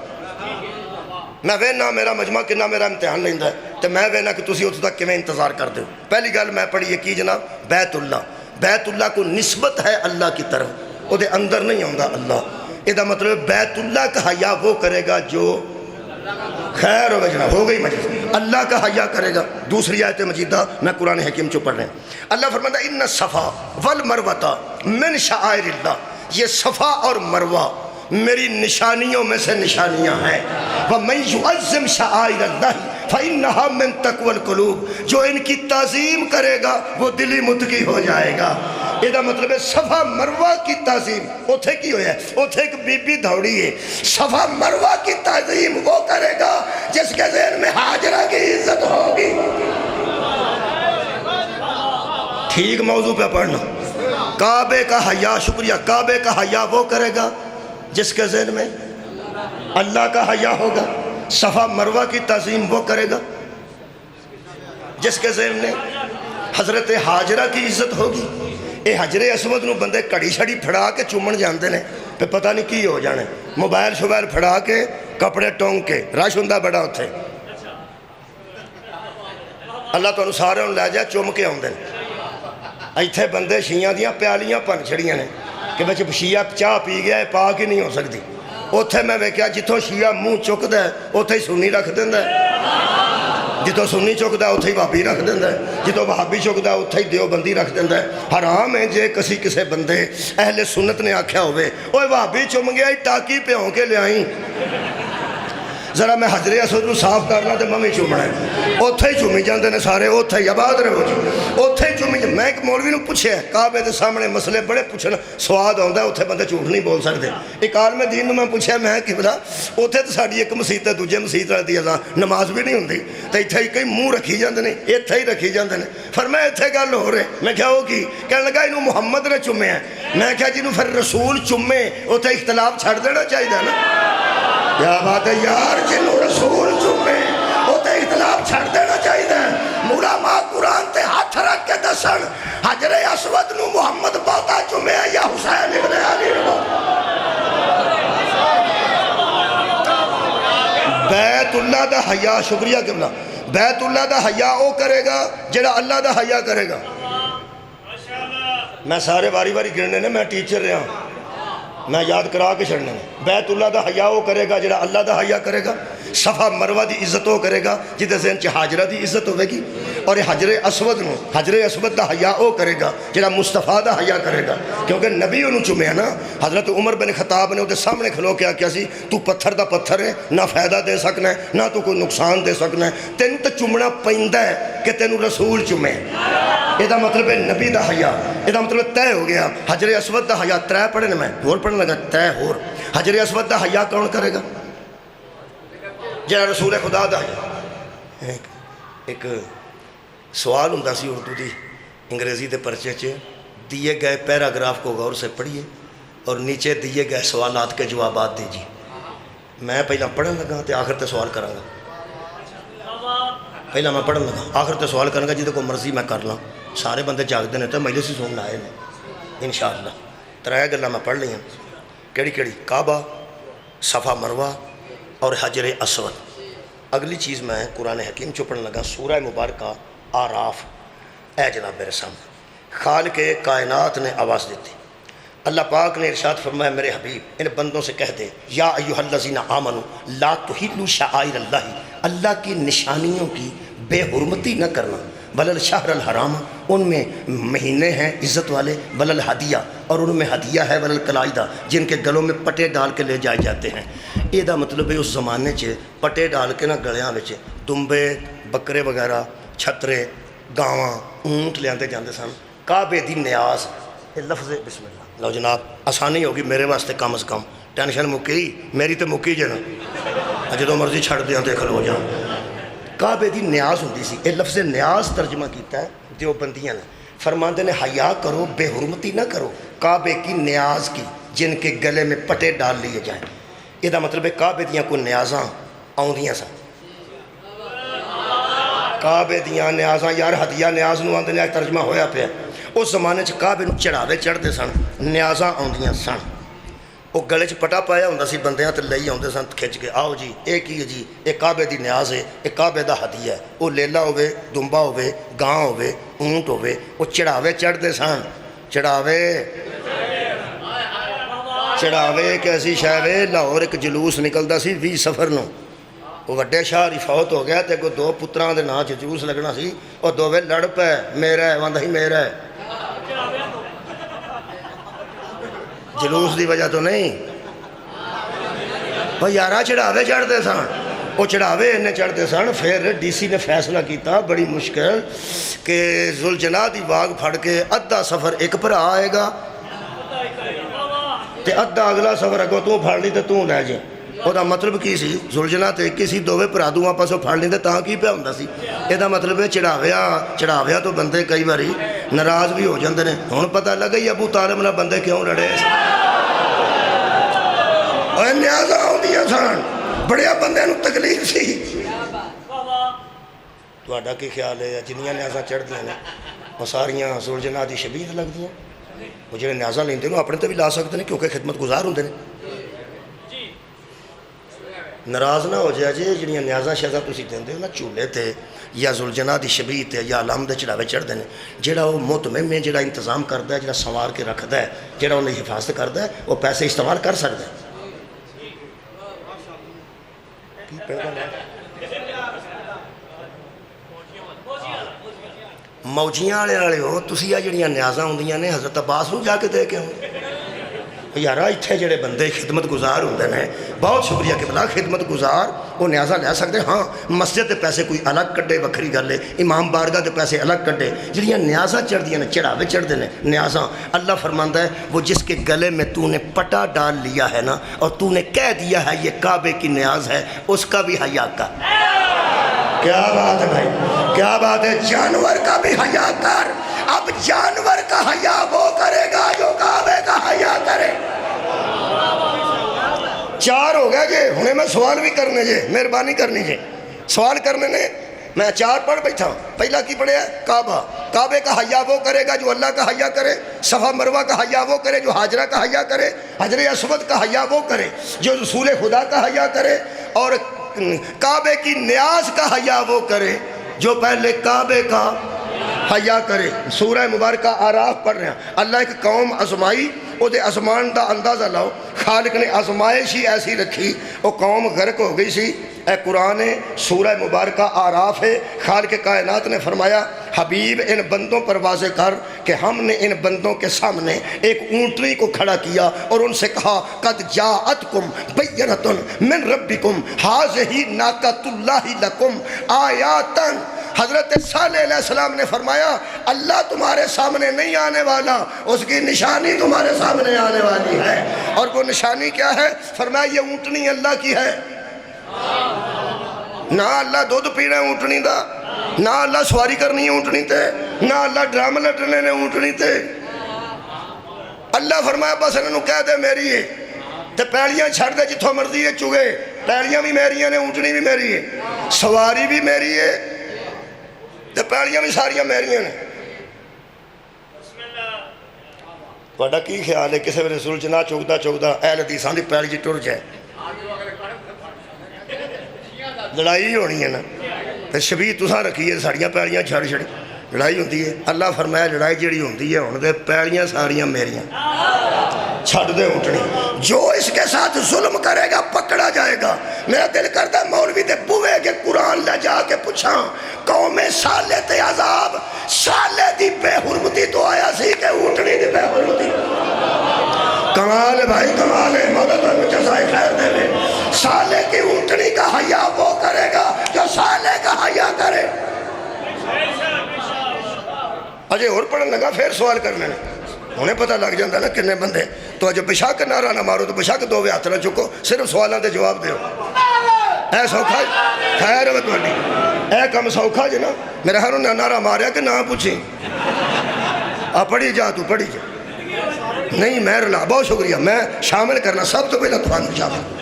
[SPEAKER 2] میں وینا میرا مجمع کنہ میرا امتحان لیندہ ہے تو میں وینا کہ تسی اتھے تک کمیں انتظار کر دے پہلی گل میں پڑھی یہ کی جناب بیت اللہ کو نسبت ہے اللہ کی طرف وہ دے اندر نہیں ہوندہ اللہ یہ دا مطلب بیت اللہ کا حیا وہ کرے گا جو خیر ہوگا جناب ہو گئی مجلس اللہ کا حیا کرے گا دوسری آیت مجیدہ میں قرآن حکیم چو پڑھ رہے ہیں اللہ فرماتا ہے ان الصفا والمروہ من شعائر اللہ یہ صفا اور مروہ میری نشانیوں میں سے نشانیاں ہیں وَمَن يُعَزِّمْ شَعَائِرَ اللَّهِ فَإِنَّهَا مِن تَقْوَى الْقُلُوبِ جو ان کی تعظیم کرے گا وہ دلی متقی ہو جائے گا یہ دا مطلب ہے صفا مروہ کی تعظیم اتھے کی ہویا ہے اتھے ایک بی بی دھوڑی ہے صفا مروہ کی تعظیم وہ کرے گا جس کے ذہن میں حاجرہ کی عزت ہوگی ٹھیک موضوع پہ پڑھنا کعبے کا حیا شکریہ کعبے کا حیا وہ کرے گا جس کے ذہن میں اللہ کا حیا ہوگا صفا مروہ کی تعظیم وہ کرے گا جس کے ذہن میں حضرت حاجرہ کی عزت ہوگی اے حجر اسود نو بندے کڑی شڑی پھڑا کے چومن جاندے نے پہ پتہ نہیں کی ہو جانے موبائل شوبائل پھڑا کے کپڑے ٹونگ کے رش ہندہ بڑا ہوتے اللہ تو انہوں سارے انہوں لے جائے چوم کے ہوندے ایتھے بندے شیعہ دیاں پیالیاں پن چھڑیاں نے کہ بچے شیعہ چاہ پی گیا ہے پاک ہی نہیں ہو سکتی اتھے میں ویکیا جتوں شیعہ منہ چک دے اتھے ہی سنی رکھ دیں دے جتوں سنی چک دے اتھے ہی وہابی رکھ دیں دے جتوں وہابی چک دے اتھے ہی دیوبندی رکھ دیں دے حرام ہے جے کسے بندے اہل سنت نے آکھیا ہوئے اوہ وہابی چم گیا ہی ٹاکی پہ ہوں کے لے آئیں ذرا میں حجر اسود نو صاف کرنا تے ممی چومنا ہے اتھے ہی چومی جاندے نے سارے اتھے ہی آباد رہو جی اتھے ہی چومی جاندے میں ایک مولوی نو پوچھے کعبے دے سامنے مسئلے بڑے پوچھنا سواد ہوندہ ہے اتھے بندے جھوٹ نہیں بول سکتے ایک عالم دین نو میں پوچھے میں قبلہ اتھے تو ساڑی ایک مسجد ہے دوجے مسجد رہتی ہے نماز بھی نہیں ہوندی تو اتھے ہی کئی منہ رکھی جاندے نے اتھے ہی رکھی جاندے نے فرمایا اتھے گل ہو رہے میں کیا ہوگی کہنے لگا انہوں محمد نے چومے ہیں میں کہا جنہوں پھر رسول چومے اتھے اختلاف چھڑ دینا چاہیے نا کیا بات ہے یار جنہوں رسول چومے اتھے اختلاف چھڑ دینا چاہیے علماء قرآن تے ہاتھ رکھ کے دسن حجر اسود نو محمد باتا چومے یا حسین ابن علی رہا بیت اللہ دا حیا شکریہ قبلہ بیت اللہ دا حیا او کرے گا جڑا اللہ دا حیا کرے گا میں سارے باری باری گرنے نے میں ٹیچر رہا ہوں میں یاد کرا کے چھڑنے بیت اللہ دا حیا وہ کرے گا جڑا اللہ دا حیا کرے گا صفا مروہ دی عزت وہ کرے گا جدے ذہن چ حاجرہ دی عزت ہوئے گی اور حجر اسود دا حیا وہ کرے گا جڑا مصطفیٰ دا حیا کرے گا کیونکہ نبی انہوں چومے ہیں نا حضرت عمر بن خطاب نے وہ سامنے کھلو کیا کیا سی تو پتھر دا پتھر ہے نہ فائدہ دے سکنا ہے نہ تو کوئی نقصان دے سکنا ہے تینوں تو چومنا پہندہ ہے کہ تینوں رسول چومے یہ دا مطلب ہے نبی دا حیا یہ دا مطلب طے ہو گیا حجر اسود دا حیا 3 پڑھے نا میں اور پڑھنے لگا طے ہور حجر اسود دا حیا کون کرے گا جڑا رسول خدا دا حیا ایک سوال ہوں سی اردو دی انگریزی دے پرچے چے دیے گئے پیراگراف کو غور سے پڑھیے اور نیچے دیے گئے سوالات کے جوابات دیجیے میں پہلا پڑھن لگا تے آخر تے سوال کراں گا پہلا میں پڑھن لگا آخر تے سوال کراں گا جدے کو مرضی میں کر لاں سارے بندے جاگدے نے تے مجلس ہی سنن آئے نے انشاءاللہ 3 گلاں میں پڑھ لیاں کیڑی کیڑی کعبہ صفا مروہ اور حجر اسود اگلی چیز میں قرآن حکیم چو پڑھنے لگا سورہ مبارکہ آراف اے جناب میرے سامنے خالق کائنات نے آواز دیتی اللہ پاک نے ارشاد فرمایا میرے حبیب ان بندوں سے کہہ دے یا ایھا الذین آمنوا لا تحلوا شعائر اللہ اللہ کی نشانیوں کی بے حرمتی نہ کرنا بلل شہر الحرام ان میں مہینے ہیں عزت والے بلل ہدیہ اور ان میں ہدیہ ہے بلل قلائدہ جن کے گلوں میں پٹے ڈال کے لے جائے جاتے ہیں یہ دا مطلب ہے اس زمانے چے پٹے ڈال کے نہ گلیاں وچ دمبے بکرے وغیرہ چھترے گاواں اونٹ لیاندے جاندے سن کعبے دی نیاز یہ لفظ بسم اللہ لو جناب آسانی ہوگی میرے واسطے کم از کم ٹینشن مکی میری تے مکی جے نا جدوں مرضی چھڑ دیاں تے کھلو جاؤ کعبے دی نیاز ہوندی سی یہ لفظ نیاز ترجمہ کیتا ہے دیوبندیاں نے فرماندے نے حیا کرو بے حرمتی نہ کرو کعبے کی نیاز کی جن کے گلے میں پٹے ڈال لیے جائیں یہ دا مطلب ہے کعبے دیاں کوئی نیازاں آؤندیاں سن کعبے دیاں نیازاں یار ہدیہ نیاز نو آندے نے ترجمہ ہویا پیا اس زمانے چ کعبے نو چڑھاوے چڑھدے سن نیازاں آؤندیاں سن وہ گلے چ پٹا پایا ہوندا سی بندیاں تے لئی آؤندے سن کھچ کے آؤ جی اے کی ہے جی اے کعبے دی نیاز ہے اے کعبے دا ہدیہ ہے وہ لیلا ہوے دمبا ہوے گاں ہوے اونٹ ہوے وہ چڑھاوے چڑھدے سن چڑھاوے ایک ایسی شے وے لاہور ایک جلوس نکلدا سی 20 سفر نو وہ وڈے شاہ فوت ہو گیا تے کو دو پتراں دے ناں جلوس لگنا سی اور دوویں لڑ پے میرا ہے واندا ہی میرا ہے جلوس دی وجہ تو نہیں وہ یارہ چڑھاوے چڑھتے سن وہ چڑھاوے انہیں چڑھتے سن پھر ڈی سی نے فیصلہ کیتا بڑی مشکل کہ ذوالجناح دی واگ پھڑ کے ادھا سفر ایک پر آئے گا تے ادھا اگلا سفر اگو تو پھڑ لی تے تو لے جائیں وہ دا مطلب کی سی ذوالجناح تے کسی دووے پرا دوواں پاسوں پھڑ لیندے تاں کی پیا ہوندا سی یہ دا مطلب ہے چڑھاویا تو بندے کئی باری ناراض بھی ہو جاندے نے ہن پتہ لگا ہی ابو طالب نال بندے کیوں لڑے اوے نیازاں آؤندیاں سن بڑیا بندے نو تکلیف سی تہاڈا کی خیال ہے جنیاں نیازاں چڑھدیاں نے وہ ساریاں ذوالجناح دی شبیہ لگدیاں وہ جڑے نیازاں لیندے نے اپنے تے بھی لا سکتے ہیں کیونکہ خدمت گزار ہوندے نے ناراض نہ ہو جائے جی جڑیاں نیازاں شیزاں تسی دیندے ہو نا چولہے تے یا ذوالجناح دی شبیہ تے یا علم دے چڑھاوے چڑھدے نے جڑا وہ متمم ہے جڑا انتظام کردا ہے جڑا سنوار کے رکھدا ہے جڑا انہیں حفاظت کردا ہے وہ پیسے استعمال کر سکدا ہے موجیاں والے ہو تسی آ جڑیاں نیازاں ہوندیاں نے حضرت عباس نو جا کے دے کے آؤ یارہ اتھے جڑے بندے خدمت گزار ہوندے نے بہت شکریہ کہ بلا خدمت گزار وہ نیازاں لے سکتے ہاں مسجد دے پیسے کوئی الگ کڈے وکری گل ہے امام بارگاہ دے پیسے الگ کڈے جڑیاں نیازاں چڑھدیاں نے چڑھاوے چڑھدے نے نیازاں اللہ فرماندا ہے وہ جس کے گلے میں تو نے پٹا ڈال لیا ہے نا اور تو نے کہہ دیا ہے یہ کعبے کی نیاز ہے اس کا بھی حیا کر کیا بات ہے بھائی کیا بات ہے جانور کا بھی حیا کر اب جانور کا حیا وہ کرے گا جو کعبے کا حیا کرے چار ہو گیا جی ہنے میں سوال بھی کرنے جے مہربانی کرنی جے سوال کرنے نے میں چار پڑھ بیٹھا پہلا کی پڑھے کعبہ کعبے کا حیا وہ کرے گا جو اللہ کا حیا کرے صفا مروہ کا حیا وہ کرے جو حاجرہ کا حیا کرے حجر اسود کا حیا وہ کرے جو رسول خدا کا حیا کرے اور کعبے کی نیاز کا حیا وہ کرے جو پہلے کعبے کا حیا کرے سورہ مبارکہ آراف پڑھ رہے ہیں اللہ ایک قوم آزمائی وہ دے آسمان دا اندازہ لاؤ خالق نے آزمائش ہی ایسی رکھی وہ قوم غرق ہو گئی سی اے قرآن سورہ مبارکہ آراف ہے خالق کائنات نے فرمایا حبیب ان بندوں پر واضح کر کہ ہم نے ان بندوں کے سامنے ایک اونٹنی کو کھڑا کیا اور ان سے کہا قد جاءتکم بینۃ من ربکم ھذہ ناقۃ اللہ لکم آیاتاً حضرت صالح علیہ السلام نے فرمایا اللہ تمہارے سامنے نہیں آنے والا اس کی نشانی تمہارے سامنے آنے والی ہے اور وہ نشانی کیا ہے فرمایا یہ اونٹنی اللہ کی ہے نہ اللہ دودھ پینا اونٹنی دا نہ اللہ سواری کرنی اونٹنی تے نہ اللہ ڈرام لٹنے نے اونٹنی تے اللہ فرمایا بس انہوں کہہ دے میری ہے تے پیڑیاں چھڑ دے جتھوں مرضی ہے چگے پیڑیاں بھی میری ہیں اونٹنی بھی میری ہے سواری بھی میری ہے تے پیڑیاں بھی ساریاں میری ہیں وڈا کی خیال ہے کسی ویلے ذوالجناح چوکدا اہل حدیثاں دی پیڑ جی ٹر جائے لڑائی ہونی ہے نا پھر شبیہ تساں رکھی ہے ساڑیاں پیڑیاں چھڑ چھڑ لڑائی ہوتی ہے اللہ فرمایا لڑائی جڑی ہوتی ہے ہن دے پیڑیاں ساریاں میریاں چھڑ دے اونٹنی جو اس کے ساتھ ظلم کرے گا پکڑا جائے گا میرا دل کرتا ہے مولوی دے بوئے کے قرآن لے جا کے پوچھاں قوم صالح تے عذاب صالح دی بے حرمتی تو آیا سی کہ اونٹنی دی بے حرمتی کمال ہے بھائی کمال ہے مولا تو جزائے خیر دے لے صالح کی اونٹنی کا حیا وہ کرے گا جو صالح کا حیا کرے اجے اور پڑھن لگا پھر سوال کرنے نے انہیں پتہ لگ جاتا نا کنے بندے تو اجے بشک نعرہ نہ مارو تو بشک دو ہاتھ نہ چکو صرف سوالاں دے جواب دیو اے سوکھا خیر ہے تھوڑی اے کم سوکھا جی نا میرے ہر انہیں نعرہ ماریا کہ نہ پوچھیں پڑھی جا تو پڑھی جا نہیں میں رلا بہت شکریہ میں شامل کرنا سب تو پہلے تمہیں شامل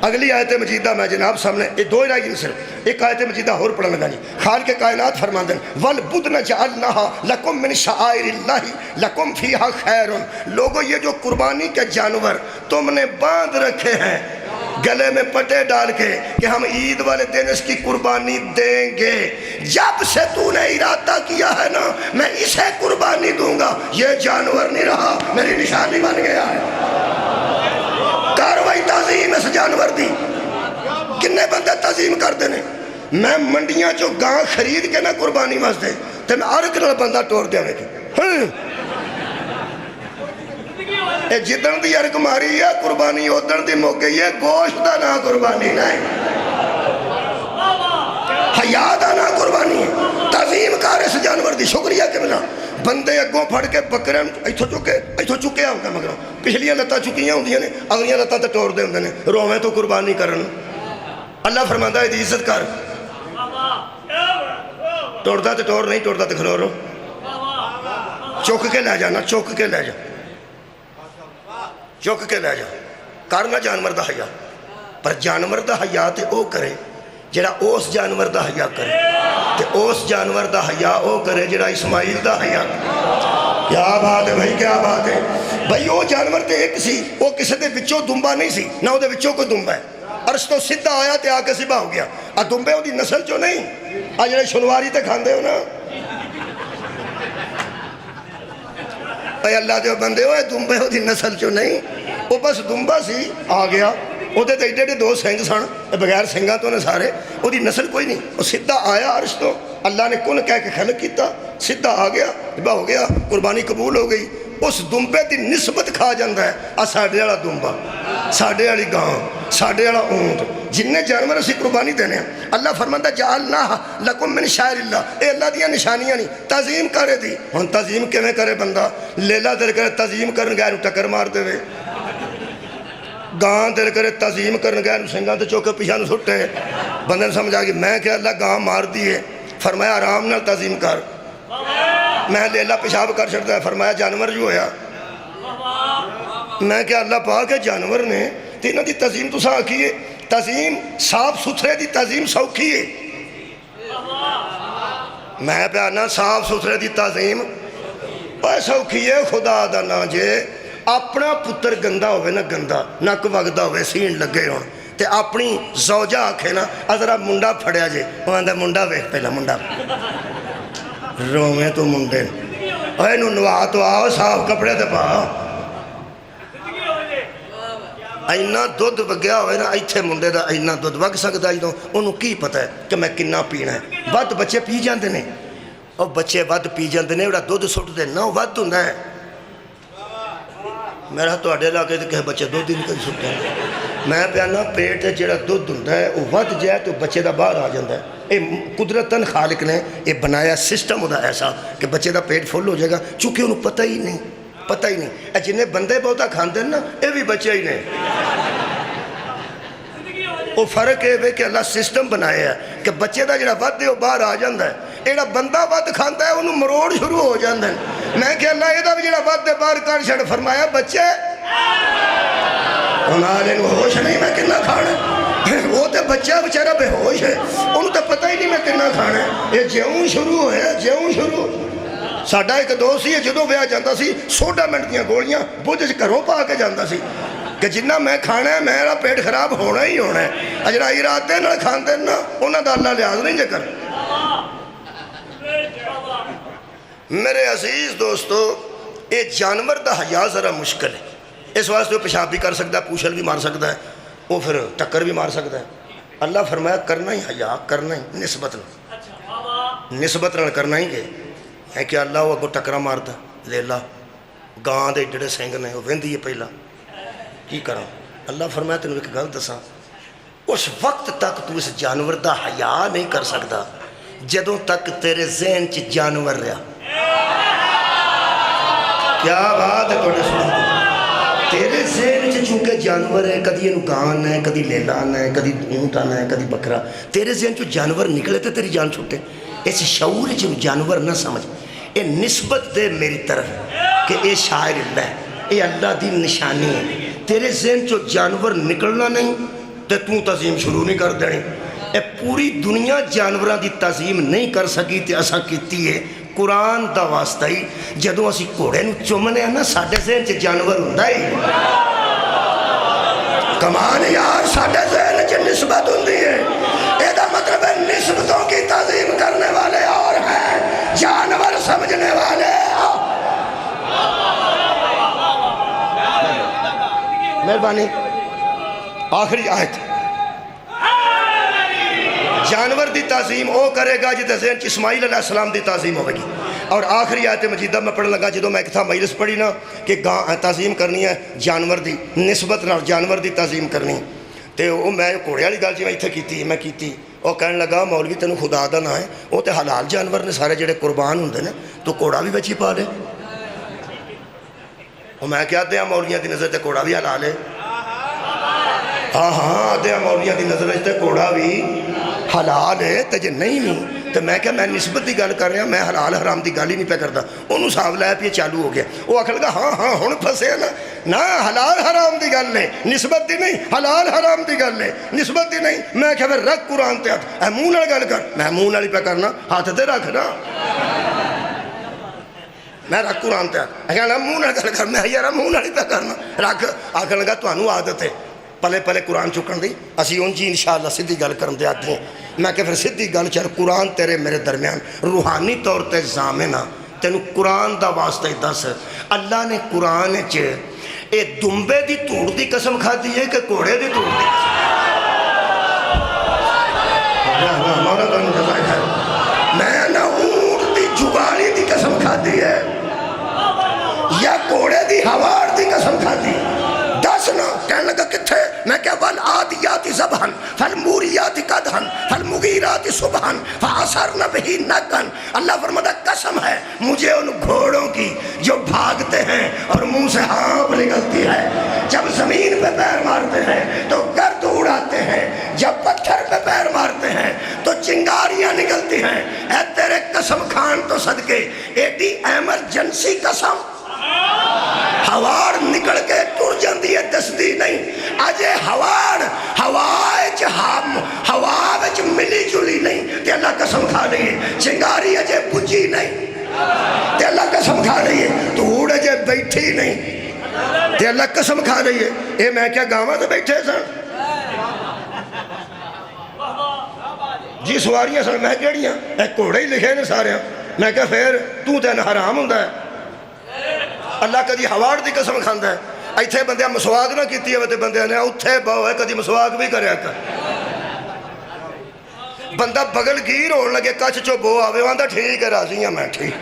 [SPEAKER 2] اگلی آیت مجیدہ میں جناب سامنے یہ دو رہ گئی صرف ایک آیت مجیدہ اور پڑھنے لگا جی خالق کائنات فرماندے ہیں وَالْبُدْنَ جَعَلْنَهَا لَكُمْ مِنْ شَعَائِرِ اللَّهِ لَكُمْ فِيهَا خَيْرٌ لوگوں یہ جو قربانی کے جانور تم نے باندھ رکھے ہیں گلے میں پٹے ڈال کے کہ ہم عید والے دن اس کی قربانی دیں گے جب سے تو نے ارادہ کیا ہے نا میں اسے قربانی دوں گا یہ جانور نہیں رہا میری نشانی بن گیا ہے کاروائی تعظیم اس جانور دی کنے بندے تعظیم کر دینے میں منڈیاں جو گاں خرید کے نہ قربانی واسطے تو میں عرق نہ بندہ ٹور دیا گے اے جدن دی عرق ماری ہے قربانی ادن دی موقع ہے گوشت دا نہ قربانی نہیں حیا دا نہ قربانی ہے تعظیم کار اس جانور دی شکریہ کے بنا بندے اگوں پھڑ کے بکرن ایتھو چکے آؤں مگر پچھلیاں لتاں چکیاں ہوندیاں نے اگلیاں لتاں تے ٹور دے ہوندے نے روویں تو قربانی کرن اللہ فرماندا ہے دی عزت کر ٹوردا تے ٹور نہیں ٹوردا تے کھلو رو چک کے لے جانا چک کے لے جا چک کے لے جا کرنا جانور دا حیا پر جانور دا حیا تے او کرے جڑا اس جانور دا حیا کرے تے اس جانور دا حیا او کرے جڑا اسماعیل دا حیا کیا بات ہے بھائی کیا بات ہے بھائی وہ جانور تے ایک سی وہ کسی دے وچوں دمبا نہیں سی نہ وہ دے وچوں کوئی دمبا ہے عرش تو سدھا آیا تے آ کے سبا ہو گیا دمبے وہ دی نسل چو نہیں جڑے شلواری تے کھاندے ہو نا اے اللہ دے بندے ہوئے دمبے وہ دی نسل چو نہیں وہ بس دمبا سی آ گیا وہ دے ایڈے ایڈے دو سنگ سن بغیر سنگاں تو نے سارے وہ دی نسل کوئی نہیں وہ سدھا آیا عرش تو اللہ نے کن کہہ کے خلق کیتا سدھا آ گیا ذبح ہو گیا قربانی قبول ہو گئی اس دمبے دی نسبت کھا جاندہ ہے ساڈے والا دمبا ساڈے والی گاں ساڈے والا اونٹ جننے جانور اسی قربانی دینے ہیں اللہ فرماندا جعلناها لکم من شعائر اللہ اے اللہ دیاں نشانیاں نہیں تعظیم کرے دی ہن تعظیم کیویں کرے بندہ لیلا دل کرے تعظیم کرن گیا نو ٹکر مار دے وے گاں دل کرے تعظیم کرن گیا نو سنگاں تے چوکے پیچھے نو سٹے بندے نے سمجھا کہ میں کہ اللہ گاں مار دیے فرمایا آرام نال تعظیم کر میں لیلا پیشاب کر چھڑتا ہے فرمایا جانور جو ہویا میں کہ اللہ پاک ہے جانور نے تینوں دی تعظیم تو ساکھی ہے تعظیم صاف ستھرے دی تعظیم سوکھی ہے میں پہ آنا صاف ستھرے دی تعظیم سوکھی ہے خدا دا نا جے اپنا پتر گندہ ہوئے نا گندہ نک وگدہ ہوئے سین لگے ہون تے اپنی زوجہ آکھے نا ذرا منڈا پھڑیا جے وہاں دا منڈا ویکھ پہلا منڈا رومیں تو منڈے اے نو نوا تو آؤ صاف کپڑے تے پا اینا دودھ وگیا ہوئے نا ایتھے منڈے دا اینا دودھ وگ سکتا ہے انہوں کی پتہ ہے کہ میں کننا پینا ہے ود بچے پی جاندے نے اور بچے ود پی جاندے نے وڑا دودھ سٹ دے نا ود ہوندا ہے میرا تو اڈے لاکے کہ بچے دودھ نہیں کر سکتے ہیں میں پیانا پیٹ جڑا دودھ ہوندا ہے وہ ود جائے تو بچے دا باہر آ جاندہ ہے اے قدرتاً خالق نے یہ بنایا سسٹم ہوتا ایسا کہ بچے دا پیٹ فل ہو جائے گا چونکہ انہوں پتہ ہی نہیں اے جنہیں بندے بہتا کھاندے نا یہ بھی بچے ہی نہیں وہ فرق ہے کہ اللہ سسٹم بنایا ہے کہ بچے دا جڑا ود ہے وہ باہر آ جاندہ ہے ایڑا بندہ ود کھاندا ہے انہوں مروڑ شروع ہو جاندہ ہے میں کہ اللہ یہ دا بھی جڑا ود ہے باہر کر چھڑ فرمایا بچے ہمارے انہوں ہوش نہیں میں کنہ کھانا وہ تے بچہ بچارہ بے ہوش ہے انہوں تے پتہ ہی نہیں میں کنہ کھانا ہے یہ جیوں شروع ہے جیوں شروع ساڑھا ایک دوست ہی ہے جدو بیاہ جاندہ سی سوڈا منٹ دیاں گولیاں بوجھ کروں پا کے جاندہ سی کہ جنہ میں کھانا ہے میرا پیٹ خراب ہونا ہی ہونا ہے اجرا ارادے نہ کھاندے نا انہاں دا اللہ لحاظ نہیں جے کر میرے عزیز دوستو یہ جانور دا حیا ذرا مشکل ہے اس واسطے وہ پیشاب بھی کر سکتا ہے پوچھل بھی مار سکتا ہے وہ پھر ٹکر بھی مار سکتا ہے اللہ فرمایا کرنا ہی حیا کرنا ہی نسبت نہ کرنا ہی گے ہے کہ اللہ وہ اگو ٹکرا مارتا لیلا گاں دے جڑے سنگ نے وہ ویندی ہے پہلا کی کرا اللہ فرمایا تینوں ایک گل دساں اس وقت تک تو اس جانور دا حیا نہیں کر سکتا جدوں تک تیرے ذہن چ جانور رہا کیا بات ہے تھوڑے سن تیرے ذہن چ چونکہ جانور ہے کدی یہ گان ہے کدی لیلان ہے کدی اونٹ آنا ہے کدی بکرا تیرے ذہن چ جانور نکلے تو تیری جان چھوٹے اس شعور چ جانور نہ سمجھ یہ نسبت دے میری طرف کہ اے شاعر اللہ ہے اے اللہ دی نشانی ہے تیرے ذہن چ جانور نکلنا نہیں تو تعظیم شروع نہیں کر دینی اے پوری دنیا جانوراں دی تعظیم نہیں کر سکی تے اساں کیتی ہے قرآن دا واسطہ ہی جدوں اسی گھوڑے نو چومنے ہیں نا ساڈے ذہن چ جانور ہوندا ہی کمان یار ساڈے ذہن چ نسبت ہوندی ہے اے دا مطلب ہے نسبتوں کی تعظیم کرنے والے اور ہیں جانور سمجھنے والے مہربانی آخری آیت جانور دی تعظیم او کرے گا جدے ذہن چ اسماعیل علیہ السلام دی تعظیم ہوگی اور آخری آیت مجیدہ میں پڑھنے لگا جدوں میں ایک تھا مجلس پڑھی نا کہ تعظیم کرنی ہے جانور دی نسبت نال جانور دی تعظیم کرنی تے وہ میں گھوڑے والی گل جی میں اتنے کیتی میں کیتی وہ کہنے لگا مولوی تینوں خدا دا نہ ہے وہ تے حلال جانور نے سارے جڑے قربان ہوندے نے تو گھوڑا بھی بچی پا لے وہ میں کیا دیا مولویاں دی نظر تے گھوڑا بھی حلال ہے ہاں ہاں دیا مولویاں دی نظر تے گھوڑا بھی حلال ہے تے جے نہیں تو میں کہا میں نسبت دی گل کر رہا میں حلال حرام دی گل ہی نہیں پہ کرتا انہوں صاحب لایا پہ چالو ہو گیا وہ آکھا لگا ہاں ہاں ہن پھسے نا حلال حرام دی گل ہے نسبت دی نہیں حلال حرام دی گل ہے نسبت دی نہیں میں کہا پھر رکھ قرآن تے ہاتھ اے منہ نال گل کر میں منہ نال ہی پہ کرنا ہاتھ تے رکھ نا میں رکھ قرآن تے ہاتھ کہنا منہ نال گل کر میں یار منہ نال ہی پہ کرنا رکھ آکھا لگا تانوں عادت ہے پلے پلے قرآن چکن دی اسی ان جی انشاءاللہ سدھی گل کرن دے آتی ہیں میں کہ پھر سدھی گل چل قرآن تیرے میرے درمیان روحانی طور تے ضامنہ تینوں قرآن دا واسطہ دس اللہ نے قرآن چ اے دمبے دی توڑ دی قسم کھا دی ہے کہ کوڑے دی توڑ دی میں نہ اونٹ دی جگالی دی قسم کھا دی ہے یا کوڑے دی ہواڑ دی قسم کھا دی دس نا کہنے لگا کتھے میں کہا والعادیات ضبحن فالموریات قدحن فالمغیرات صبحن فعصرن بہ نقعن اللہ فرماتا قسم ہے مجھے ان گھوڑوں کی جو بھاگتے ہیں اور منہ سے ہانپ نکلتی ہے جب زمین پہ پیر مارتے ہیں تو گرد اڑاتے ہیں جب پتھر پہ پیر مارتے ہیں تو چنگاریاں نکلتی ہیں اے تیرے قسم کھان تو صدقے ایڈی ایمرجنسی قسم ہواڑ نکل کے ٹر جاندی ہے دستی نہیں اجے ہوا وچ ملی جلی نہیں تے اللہ قسم کھا رہی ہے چنگاری اجے بجھی نہیں تے اللہ قسم کھا رہی ہے توڑ اجے بیٹھی نہیں تے اللہ قسم کھا رہی ہے اے میں کیا گاواں تے بیٹھے سن جی سواریاں سن میں کیڑیاں اے گھوڑے ہی لکھے نے سارے میں کہا پھر تو تے حرام ہوندا ہے اللہ کدی ہواڑ دی قسم کھاندا ہے ایتھے بندے مسواک نہ کیتی ہے تے بندے نے اوتھے بہو ہے کدی مسواک بھی کریا کر بندہ بغل گیر ہون لگے کچھ چو بو آوے واندا ٹھیک ہے راضی ہاں میں ٹھیک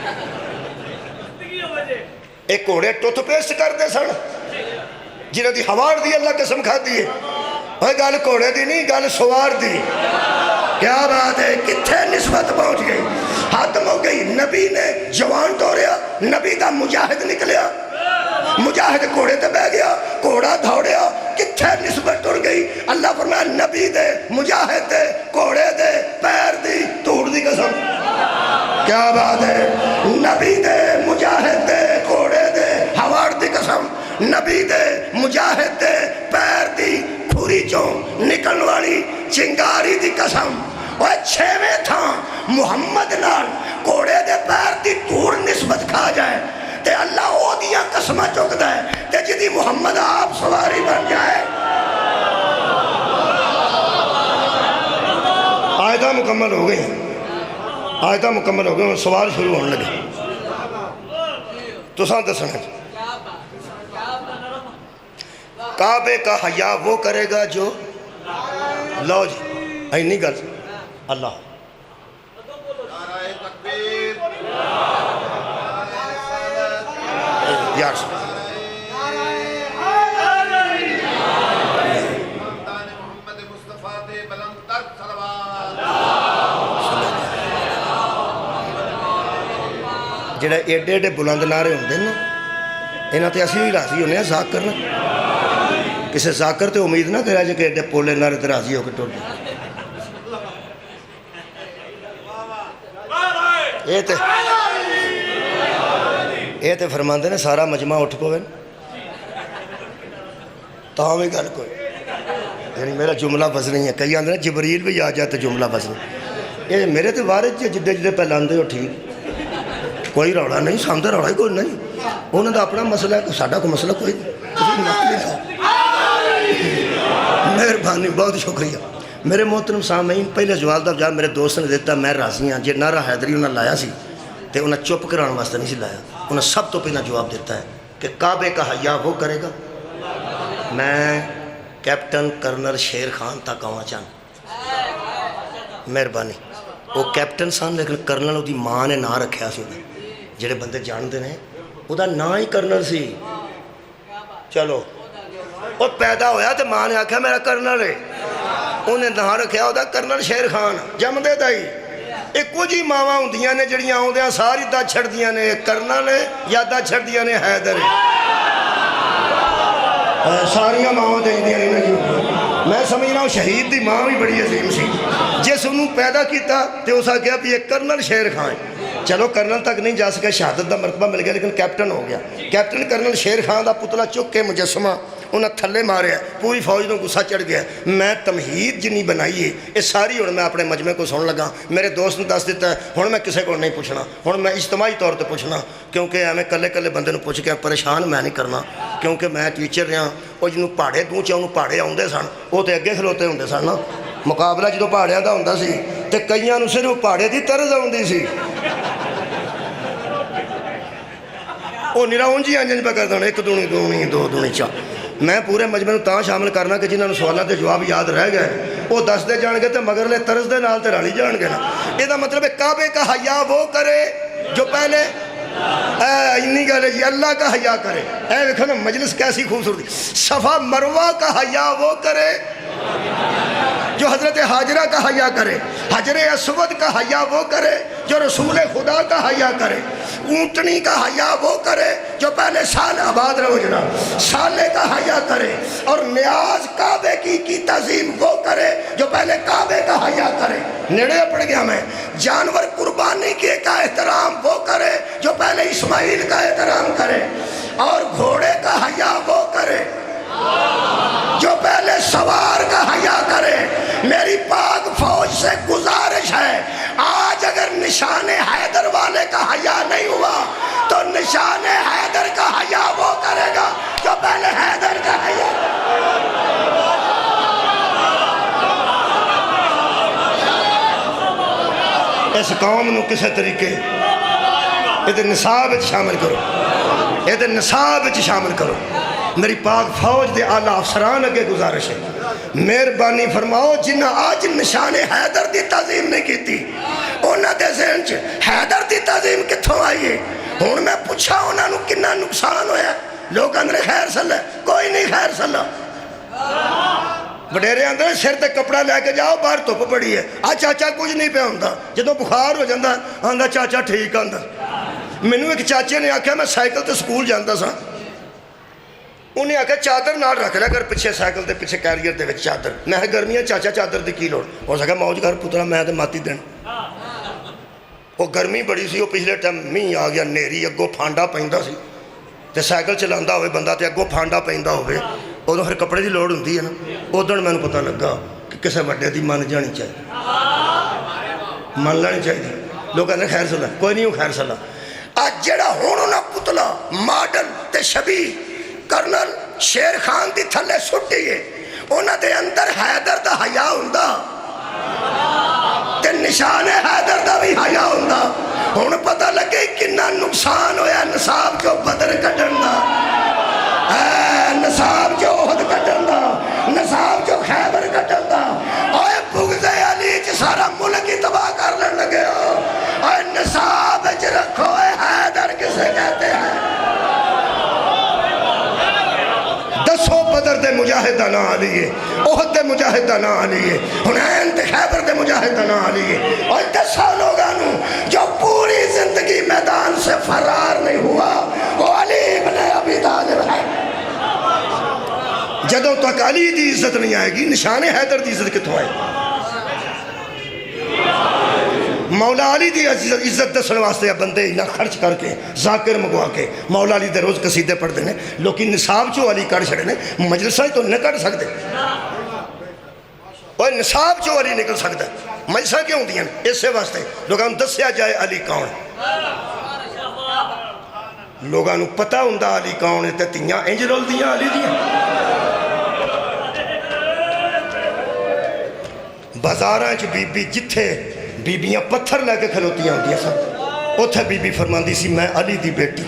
[SPEAKER 2] ایک گھوڑے ٹوتھ پیسٹ کرتے سن جنہاں دی ہواڑ دی اللہ قسم کھاتی ہے وہ گل گھوڑے دی نہیں گل سوار دی کیا بات ہے کتھے نسبت پہنچ گئی ختم ہو گئی نبی نے جوان توڑیا نبی دا مجاہد نکلیا مجاہد گھوڑے تے بہ گیا گھوڑا دوڑیا کتھے نسبت ٹر گئی اللہ فرمایا نبی دے مجاہد دے گھوڑے دے پیر دی توڑ دی قسم کیا بات ہے نبی دے مجاہد دے گھوڑے دے ہواڑ دی قسم نبی دے مجاہد دے پیر دی کھوری چوں نکلن والی چنگاری دی قسم وہ چھویں تھا محمد نال گھوڑے دے پیر دی توڑ نسبت کھا جائے تے اللہ او دیاں قسمہ چکتا ہے تے جدی محمد آپ سواری بن جائے آیتہ مکمل ہو گئی آیتہ مکمل ہو گئی سوال شروع ہونے لگے تو ساتھ دسنا کعبے کا حیا وہ کرے گا جو لو جی اینی گل اللہ یار جڑے ایڈے ایڈے بلند نعرے ہوندے نا یہاں تے اسی بھی راضی ہونے ہیں ذاکر نہ کسی ذاکر تے امید نہ کرا جے کہ ایڈے پولے نارے تے راضی ہو کے ٹوٹ جائے یہ تے فرماندے نے سارا مجمع اٹھ پوے تاں بھی گل کوئی یعنی میرا جملہ وزنی ہے کئی آندے نے جبریل بھی آ جائے تو جملہ وزنی یہ میرے تے وارث جدے جدے پہلاندے ہو ٹھیک کوئی روڑا نہیں سامنے روڑا ہی کوئی نہیں انہوں نے اپنا مسئلہ ہے ساڈا کوئی مسئلہ کوئی نہیں مہربانی بہت شکریہ میرے محترم سامعین پہلے جواب دا جواب میرے دوست نے دیتا میں راضی ہاں جے نعرہ حیدری انہوں نے لایا سی تے انہیں چپ کرانے واسطے نہیں سی لایا انہیں سب تو پہلا جواب دیتا ہے کہ کعبے کا حیا وہ کرے گا میں کیپٹن کرنل شیر خان تک آواں چاہوں مہربانی وہ کیپٹن سان لیکن کرنل وہ دی ماں نے نام رکھیا سی جڑے بندے جانتے ہیں وہ دا نام ہی کرنل سی چلو وہ پیدا ہویا تو ماں نے آکھا میرا کرنل ہے انہیں نام رکھیا وہ دا کرنل شیر خان جم دے دائی ایک کچھ ہی ماواں ہوندیاں نے جڑیاں ہوندیاں ساری دا چھڑ دیاں نے کرنل ہے یا دا چھڑ دیاں نے حیدر ہے ساریاں ماواں دے دیاں نے میں سمجھ رہا ہوں شہید دی ماں بھی بڑی عظیم سی جس انہوں پیدا کیتا تے اسا کہا بھی یہ کرنل شیر خان ہے چلو کرنل تک نہیں جا سکے شہادت دا مرتبہ مل گیا لیکن کیپٹن ہو گیا کیپٹن کرنل شیر خان دا پتلا چک کے مجسمہ انہیں تھلے مارے پوری فوج کو غصہ چڑھ گیا میں تمہید جنی بنائی ہے یہ ساری ہوں میں اپنے مجمع کو سن لگا میرے دوست نے دس دیتا ہے ہوں میں کسی کو نہیں پوچھنا ہوں میں اجتماعی طور پہ پوچھنا کیونکہ میں کلے کلے بندے کو پوچھ کے پریشان میں نہیں کرنا کیونکہ میں ٹیچر رہا وہ جنہوں پہاڑے دوں چاہوں پہاڑے آتے سن وہ تو اگے کھلوتے ہوں سن نا مقابلہ جدو پہاڑیاں کا ہوں سی تو کئیاں نوں صرف پہاڑے کی طرز آتی سی وہ نرا اونجی انجن پہ کرتا ہوں ایک دونی دونی دو دونی چا میں پورے مجمع نوں تاں شامل کرنا کہ جنہوں نے سوالات کے جواب یاد رہ گئے وہ دس دے جان گے تو مگرلے طرز دے نال تے رالی جان گے نا یہ دا مطلب ہے کعبے کا حیا وہ کرے جو پہلے انی گالے جی اللہ کا حیا کرے دیکھو نا مجلس کیسی خوبصورتی صفا مروہ کا حیا وہ کرے جو حضرت حاجرہ کا حیا کرے حجر اسود کا حیا وہ کرے جو رسول خدا کا حیا کرے اونٹنی کا حیا وہ کرے جو پہلے سال آباد رہو جنا سالے کا حیا کرے اور نیاز کعبے کی تعظیم وہ کرے جو پہلے کعبے کا حیا کرے نیڑے پڑ گیا میں جانور قربانی کے کا احترام وہ کرے جو پہلے اسماعیل کا احترام کرے اور گھوڑے کا حیا وہ کرے جو پہلے سوار کا حیا کرے میری پاک فوج سے گزارش ہے آج اگر نشان حیدر والے کا حیا نہیں ہوا تو نشان حیدر کا حیا وہ کرے گا جو پہلے حیدر کا حیا اس قوم نو کسے طریقے یہ نصاب شامل کرو یہ نصاب شامل کرو میری پاک فوج دے اعلیٰ افسران اگے گزارش ہے مہربانی فرماؤ جنہ آج نشان حیدر دی تعظیم نہیں کیتی انہاں دے ذہن چ حیدر دی تعظیم کتھوں آئی ہے ہن میں پوچھا انہاں نو کنا نقصان ہویا لوگ اندر خیر صلی کوئی نہیں خیر صلی وڈیرے اندر سر تے کپڑا لے کے جاؤ باہر دھوپ پڑی ہے چاچا کچھ نہیں پیا ہوندا جدوں بخار ہو جاندا آندا چاچا ٹھیک آندا مینوں ایک چاچے نے آکھیا میں سائیکل تے سکول جاندا سا انہیں آکھا چادر نال رکھ لیا کر پیچھے سائیکل دے پیچھے کیریئر دے وچ چادر میں گرمیاں چاچا چادر دی کی لوڑ ہو سکا موج کر پترا میں تے ماتی دین وہ گرمی بڑی سی وہ پچھلے ٹائم می آ گیا نیری اگوں پھانڈا پیندا سی تے سائیکل چلاندا ہوئے بندہ تے اگوں پھانڈا پیندا ہوئے ادو پھر کپڑے دی لوڑ ہوندی ہے نا ادھر میں پتہ لگا کہ کسے وڈے دی من جانی چاہیے من لانی چاہیے لوگ کہتے خیر صلاح کوئی نہیں ہو خیر صلاح آج جڑا ہونو نا پتلا ماڈل تے شبیہ کرنل شیر خان دی تھلے سٹی ہے انہاں دے اندر حیدر دا حیا ہوندا تے نشان حیدر دا بھی حیا ہوندا ہن پتہ لگے کنا نقصان ہویا نصاب جو بدر کڈن دا نصاب جو احد کڈن دا نصاب جو خیبر کڈن دا اوے بغض علی چ سارا ملک ہی تباہ کر لین لگے ہو اوے نصاب وچ رکھو اے حیدر کسے کہتے ہیں دسو بدر دے مجاہدہ نہ آلیے احد دے مجاہدہ نہ آلیے حنین دے خیبر دے مجاہدہ نہ آلیے اور دسا لوگانوں جو پوری زندگی میدان سے فرار نہیں ہوا وہ علی ابن ابی طالب ہے. جدوں تک علی دی عزت نہیں آئے گی نشان حیدر دی عزت کتوں آئے گی؟ مولا علی دی عزت دسن واسطے بندے نہ خرچ کر کے ذاکر مگوا کے مولا علی دے روز قصیدے پڑھتے ہیں، لیکن نصاب چو علی کر چھڑے نے مجلساں تو نہیں کر سکتے. اور نصاب چو علی نکل سکتا ہے، مجلساں کیوں ہوتی ہیں؟ اسے واسطے لوگوں دسیا جائے علی کون، لوگوں پتہ ہوندا علی کون ہے تے تیاں انج رول دیاں علی دیاں. بازاراں چ بی بی جتھے بیبیاں پتھر لے کے کھلوتیاں ہوندیاں سن، اوتھے بی بی فرماندی سی میں علی دی بیٹی.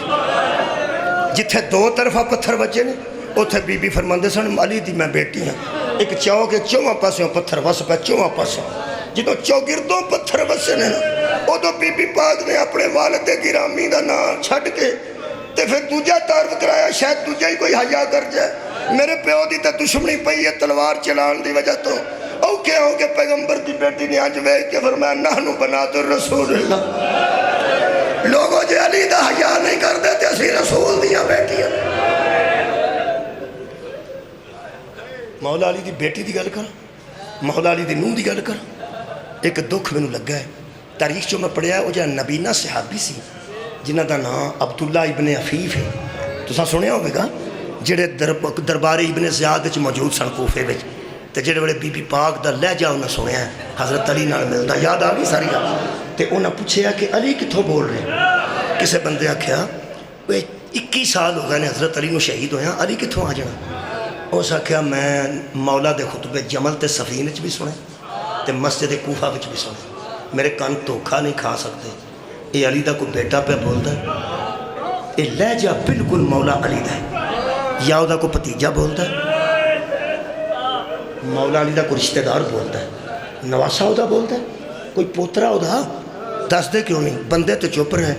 [SPEAKER 2] جتھے دو طرفہ پتھر بجے نے اوتھے بی بی فرماندے سن علی دی میں بیٹی ہاں. ایک چوک کے چواں پاسوں پتھر وس پہ چواں پاسوں جدوں چوگردوں پتھر وسے نے ادو بی بی پاک نے اپنے والد گرامی دا نام چھڈ کے تے پھر دوجا تعارف کرایا، شاید دوجا ہی کوئی حیا کر جائے. میرے پیو دی تے دشمنی پئی ہے تلوار چلان دی وجہ تو اوکے ہو کے پیغمبر دی بیٹی نے آج ویکھ کے فرمایا نحنو بنات الرسول اللہ. لوگوں جے علی دا حیا نہیں کر دے تے اسی رسول دیاں بیٹیاں. مولا علی دی بیٹی دی گل کر، مولا علی دی نوح دی گل کر. ایک دکھ میں لگا ہے تاریخ جو میں پڑھیا ہے وہ جہاں نبینہ صحابی سی جنہ دا نام عبداللہ ابن عفیف ہے. تساں سنیا ہوئے گا جڑے دربار ابن زیاد وچ موجود سن کوفے وچ تے جڑے بڑے بی بی پاک دا لہجہ انہاں سنیا ہے حضرت علی نال ملدا. یاد آ گئی ساری گل. تے انہاں پوچھیا کہ علی کتھوں بول رہے؟ کسے بندے آکھیا 21 سال ہو گئے نے حضرت علی نو شہید ہویا، علی کتھوں آ جانا؟ اس آکھیا میں مولا دے خطبے جمل تے سفین وچ بھی سنے تے مسجد کوفہ وچ بھی سنے، میرے کان دھوکھا نہیں کھا سکتے. یہ علی دا کوئی بیٹا پہ بولدا ہے، یہ لہجہ بالکل مولا علی دا ہے، یا دا کوئی بھتیجا بولدا ہے، مولا علی دا کوئی رشتہ دار بولدا ہے، نواسا دا بولدا ہے، کوئی پوترا دا دس دے کیوں نہیں؟ بندے تو چپ رہے.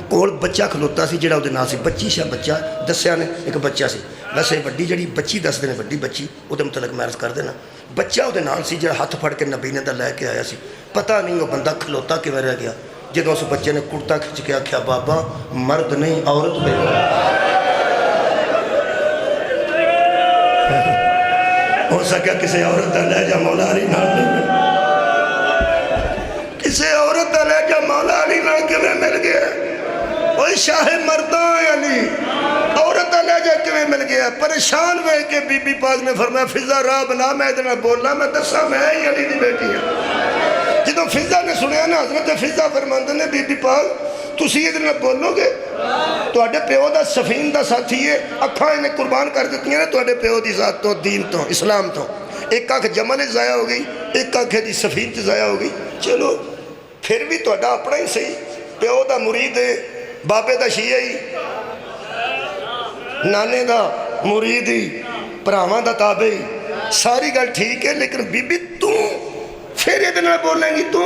[SPEAKER 2] کول بچہ کھلوتا سی جڑا وہ نام سی بچی شاہ بچہ دسیا نے ایک بچہ سی. ویسے وڈی جڑی بچی دس دے نے وڈی بچی وہ متعلق میں عرض کر دینا بچہ وہ نام سی جڑا ہاتھ پھڑ کے نبی نے دا لے کے آیا سی. پتہ نہیں وہ بندہ کھلوتا کیویں رہ گیا. جدوں اس بچے نے کرتا کھچ کے آکھیا بابا مرد نہیں عورت بے ہو سکیا کسی عورت دا لہجہ مولا علی نال نہیں، کسی عورت دا لہجہ مولا علی نال کیویں مل گیا؟ اوہ شاہ مرداں علی عورت دا لہجہ کیویں مل گیا؟ پریشان ہوئے کہ بی بی پاک نے فرمایا فضا راہ بنا میں ادنا بولنا میں دسا میں ہی علی دی بیٹی ہوں. جدوں فضا نے سنیا نا حضرت فضا فرماندے نے بی بی پاک تسی ادنا بولو گے تواڈے پیو دا سفین دا ساتھی ہے، اکھاں انہیں قربان کر دیتی ہیں تواڈے پیو دی ذات تو دین تو اسلام تو. ایک آنکھ جمل ضائع ہو گئی، ایک آنکھ دی سفین ضائع ہو گئی. چلو پھر بھی تواڈا اپنا ہی صحیح، پیو دا مرید ہے، بابے دا شیعی، نانے دا مریدی، پراواں دا تابعی، ساری گل ٹھیک ہے. لیکن بی بی تو پھر یہ دن بولیں گی تو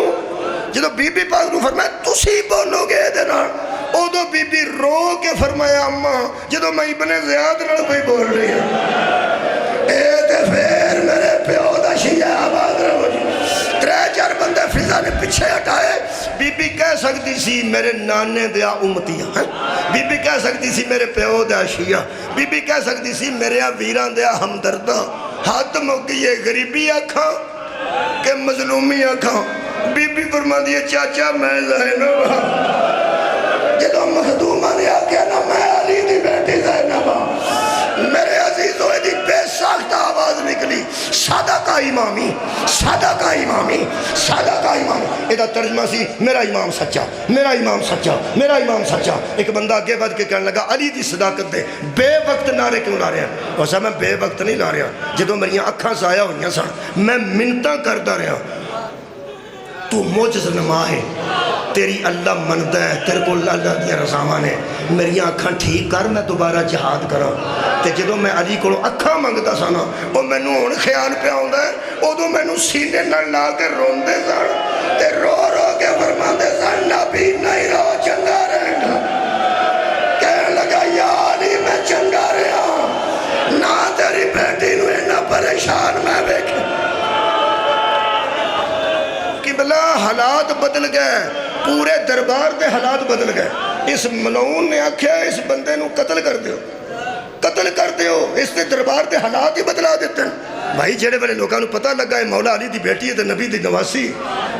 [SPEAKER 2] جدو بی بی پاک نو فرمایا تسی بولو گے یہ دن ادو بی بی رو کے فرمایا اماں جدو میں ابن زیاد نال کوئی بول رہی ہوں اے تے پھر میرے پیو دا شیعہ آباد رہو جی. 3-4 بندے فضا نے پیچھے ہٹائے. بی بی کہہ سکتی سی میرے نانے دیا امتیاں، بی بی کہہ سکتی سی میرے پیو دیا شیعہ، بی بی کہہ سکتی سی میرے ویران دیا ہمدردہ. حد مکی غریبی آکھاں کہ مظلومی آکھاں. بی بی فرما دیئے چاچا میں زینب جدو مخدومہ نے آکھیا نا میں علی دی بیٹی زینب میرے عزیز ہوئے دی بے ساختہ آواز نکلی صادقہ امامی، صادقہ امامی، صادقہ امامی. ایدہ ترجمہ سی میرا امام سچا، میرا امام سچا، میرا امام سچا. ایک بندہ آگے بڑھ کے کہنے لگا علی دی صداقت دے بے وقت نعرے کیوں لا رہے ہیں؟ ویسا میں بے وقت نہیں لا رہا. جدو میری اکھاں ضائع ہوئیاں سن میں منتاں کردا رہا تو موجز نما ہے تیری اللہ مندہ ہے تیرے کو اللہ دیا رضاواں نے میری اکھاں ٹھیک کر میں دوبارہ جہاد کراں. تے جدو میں علی کو اکھاں منگتا سانا وہ میں نو ہون خیال پہ آؤں ہے ادو میں نو سینے نہ لا کے رون دے سان تے رو رو کے فرما دے سان نبی نہیں رو چنگا رہنا. کہنے لگا یا علی میں چنگا رہا نہ تیری بیٹی نو اینا پریشان میں بیکھیں. قبلہ حالات بدل گئے، پورے دربار دے حالات بدل گئے. اس ملعون نے آکھیا اس بندے نو قتل کر دیو. قتل کر دیو، اس نے دربار کے حالات ہی بدلا دیتے ہیں بھائی. جہے ویلے لوگوں کو پتہ لگا ہے مولا علی دی بیٹی ہے تے نبی دی نواسی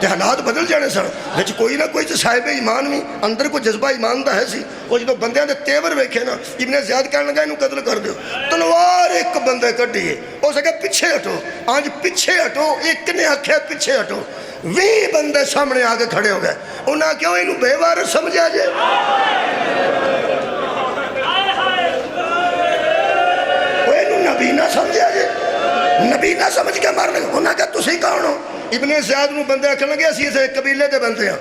[SPEAKER 2] تے حالات بدل جانے سن. وچ کوئی نہ کوئی تے صاحب ایمان بھی اندر کوئی جذبہ ایمان دا ہے سی. وہ جدوں بندیاں دے تیور ویکھے نا ابن زیاد کہنے لگا اینوں قتل کر دیو. تلوار ایک بندے کڈی ہے، اس کہا پیچھے ہٹو. آج پیچھے ہٹو، ایک نے آکھیا پیچھے ہٹو، 20 بندے سامنے آ کے کھڑے ہو گئے. انہاں کیوں اینوں بے وارث سمجھا جے؟ نبی نہ سمجھا جے، نبی نہ سمجھ کے مار لگا. انہاں کہا تسی کون ہو؟ ابن زیاد نو بندے آکھن لگے اسی اسے قبیلے دے بندے ہیں،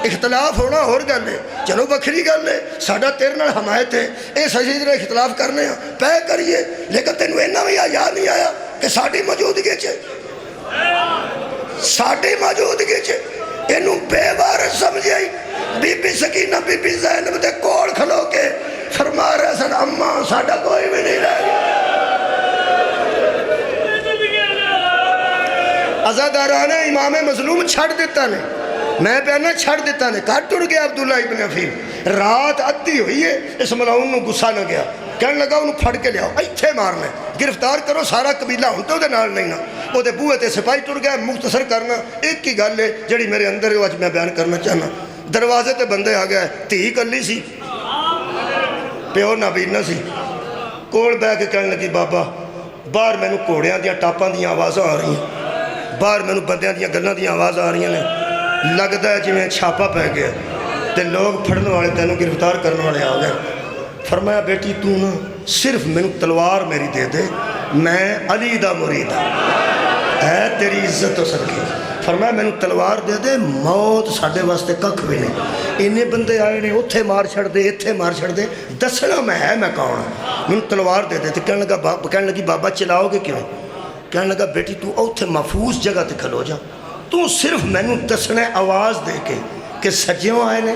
[SPEAKER 2] اختلاف ہونا اور گل ہے، چلو بکھری گل ہے، ساڈا تیرے نال حمایت ہے، اے سجید نے اختلاف کرنے ہیں پہ کریے. لیکن تینوں اینا بھی یاد نہیں آیا کہ ساڈی موجودگی چ اینوں بے وارث سمجھائی. بی بی سکینہ بی بی زینب دے کول کھلو کے فرما رہے سن اماں ساڈا کوئی بھی نہیں رہ گیا. عزاداران امام مظلوم چھڑ دیتا نے، میں پہنا چھڑ دیتا نے. کہا ٹر گیا عبداللہ ابن حفیظ. رات ادھی ہوئی ہے، اس ملعون نو غصہ نہ گیا، کہنے لگا انہوں پھڑ کے لیا ایتھے مارنا ہے، گرفتار کرو. سارا قبیلہ ہوں تو دے نال نہیں نا. وہ دے بوئے تے سپاہی ٹر گیا. مختصر کرنا ایک ہی گل ہے جڑی میرے اندر ہے، آج میں بیان کرنا چاہنا. دروازے تے بندے آ گئے، تھی کلی سی، پیو نابینا سی. کول بہ کے کہنے لگی بابا باہر مینوں گھوڑیاں دیاں ٹاپاں دیاں آوازاں آ رہی ہیں، باہر مینوں بندیاں دیاں گلاں دیاں آواز آ رہی ہیں. لگتا ہے جی میں چھاپا پہ گیا تے لوگ پھڑنے والے تینوں گرفتار کرنے والے آ گئے. فرمایا بیٹی تو نا صرف مینوں تلوار میری دے دے، میں علی دا مرید ہوں، ہے تیری عزت ہو سکتی. فرمایا مینوں تلوار دے دے، موت ساڈے واسطے ککھ بھی نہیں. انہیں بندے آئے نے اتھے مار چھڑ دے اتھے مار چھڑ دے، دسنا میں کون ہوں، مینوں تلوار دے دے. تو کہنے لگی بابا چلاؤ گے کیوں؟ کہنے لگا بیٹی تو اوتھے محفوظ جگہ تے کھلو جا، تو صرف مینوں دسنا آواز دے کے کہ سجیوں آئے نے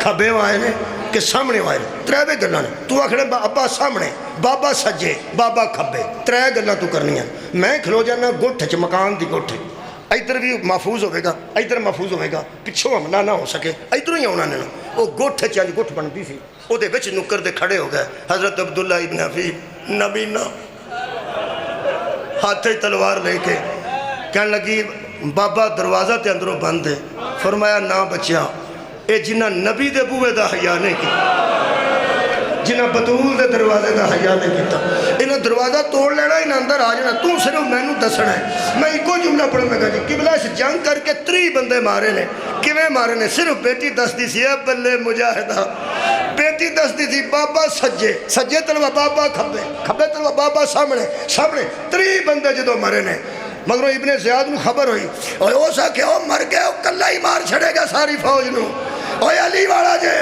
[SPEAKER 2] کھبیوں آئے نے کہ سامنے آئے نے. ترے گلاں نے. تو آکھنے بابا سامنے، بابا سجے، بابا کھبے، ترے گلاں تو کرنی ہیں. میں کھلو جانا گٹھ چ مکان دی گٹھ، ادھر بھی محفوظ ہوئے گا ادھر محفوظ ہوئے گا، پچھوں حملہ نہ ہو سکے، ادھروں ہی آنا نہیں. وہ گٹھ چ گٹھ بنتی سی، وہ دے وچ نکر دے کھڑے ہو گئے. حضرت عبداللہ ابن حفیظ نبینا ہاتھے تلوار لے کے کہنے لگی بابا دروازہ تے اندروں بند ہے. فرمایا نہ بچیا، اے جنہ نبی دے بوئے دا حیا نہیں کی، جنہ بطول دے دروازے دا حیا نہیں کیتا، انہاں دروازہ توڑ لینا، انہاں اندر آ جانا. تو صرف مینوں دسنا ہے. میں ایک جملہ پڑھن لگا جی قبلہ اس جنگ کر کے 3 بندے مارے نے. کیویں مارے نے؟ صرف بیٹی دستی سی اے بلے مجاہدہ، بیٹی دستی تھی بابا سجے، سجے تلوا بابا کھبے، کھبے تلوا بابا سامنے، سامنے 3 بندے جدو مرے نے. مگر ابن زیاد نو خبر ہوئی، اوہ او سا کہ او مر گئے، او کلہ ہی مار چھڑے گا ساری فوج نو. اوہ علی والا جے،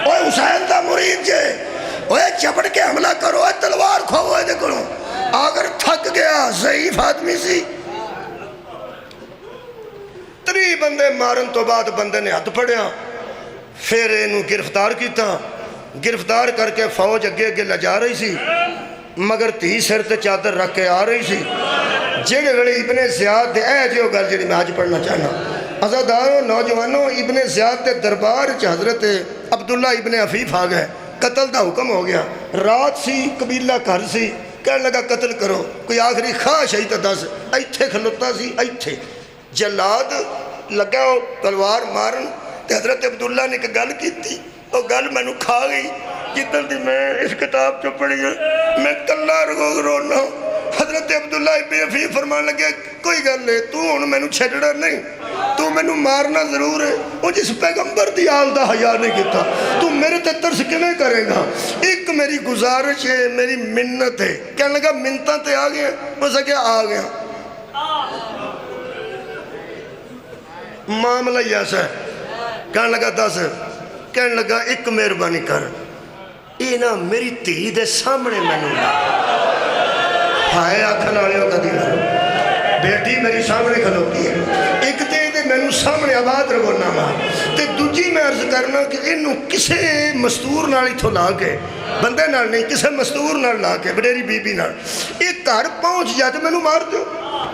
[SPEAKER 2] اوہ حسین دا مرید جے، اوہ چپڑ کے حملہ کرو، اوہ تلوار کھو ہوئے دے کرو. اگر تھک گیا ضعیف آدمی سی. 3 بندے مارن تو بعد بندے نے ہاتھ پڑیا، پھر انہوں گرفتار کیتا. گرفتار کر کے فوج اگے اگے لجا رہی سی، مگر تھی سر تے چادر رکھ کے آ رہی سی. جڑے ویلے ابن زیاد دے اے جیو گل جڑی میں آج پڑھنا چاہنا. عزاداروں نوجوانوں، ابن زیاد دے دربار چ حضرت عبداللہ ابن حفیف آ گئے. قتل دا حکم ہو گیا. رات سی، قبیلہ گھر سی. کہنے لگا قتل کرو، کوئی آخری خواہش ہے تو دس. ایتھے کھلوتا سی، ایتھے جلاد لگا تلوار مارن. حضرت عبداللہ نے ایک گل کی تھی، وہ گل میں کھا گئی. جتن دی میں اس کتاب چ پڑھی ہے، میں کلا رونا. حضرت عبداللہ ابن حفیظ فرمان لگے کوئی گل ہے، تو ہن مینوں چھڈنا نہیں، تو مینوں مارنا ضرور ہے. وہ جس پیغمبر دی آل دا حیا نہیں کیتا، تو میرے تے ترس کیویں کرے گا؟ ایک میری گزارش ہے، میری منت ہے. کہنے لگا منتاں تے آ گیا. وہ سکیا آ گیا. معاملہ یہ ایسا ہے. کہنے لگا دس. کہنے لگا ایک مہربانی کر، یہ نا میری دھی دے سامنے مینوں لا. ہائے آکھن والے ہو کدی نہ، بیٹی میری سامنے کھلوتی ہے. ایک تے مینوں سامنے آباد رگونا مار، تے دوجی میں عرض کرنا کہ انہوں کسے مستور نال اتھوں لا کے، بندے نال نہیں، کسے مستور نال لا کے، وڈیری بی بی نال، یہ گھر پہنچ جائے تو مینوں مار دیو،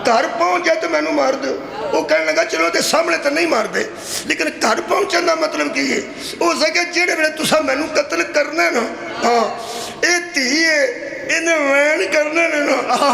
[SPEAKER 2] گھر پہنچ جائے تو مینوں مار دیو. وہ کہنے لگا چلو دے سامنے تو نہیں مار دے لیکن گھر پہنچن کا مطلب کی ہے ہو سکے جہے ویلے تسا مینوں قتل کرنا نا ہاں یہ دھی ہے انہیں وین کرنے نے نا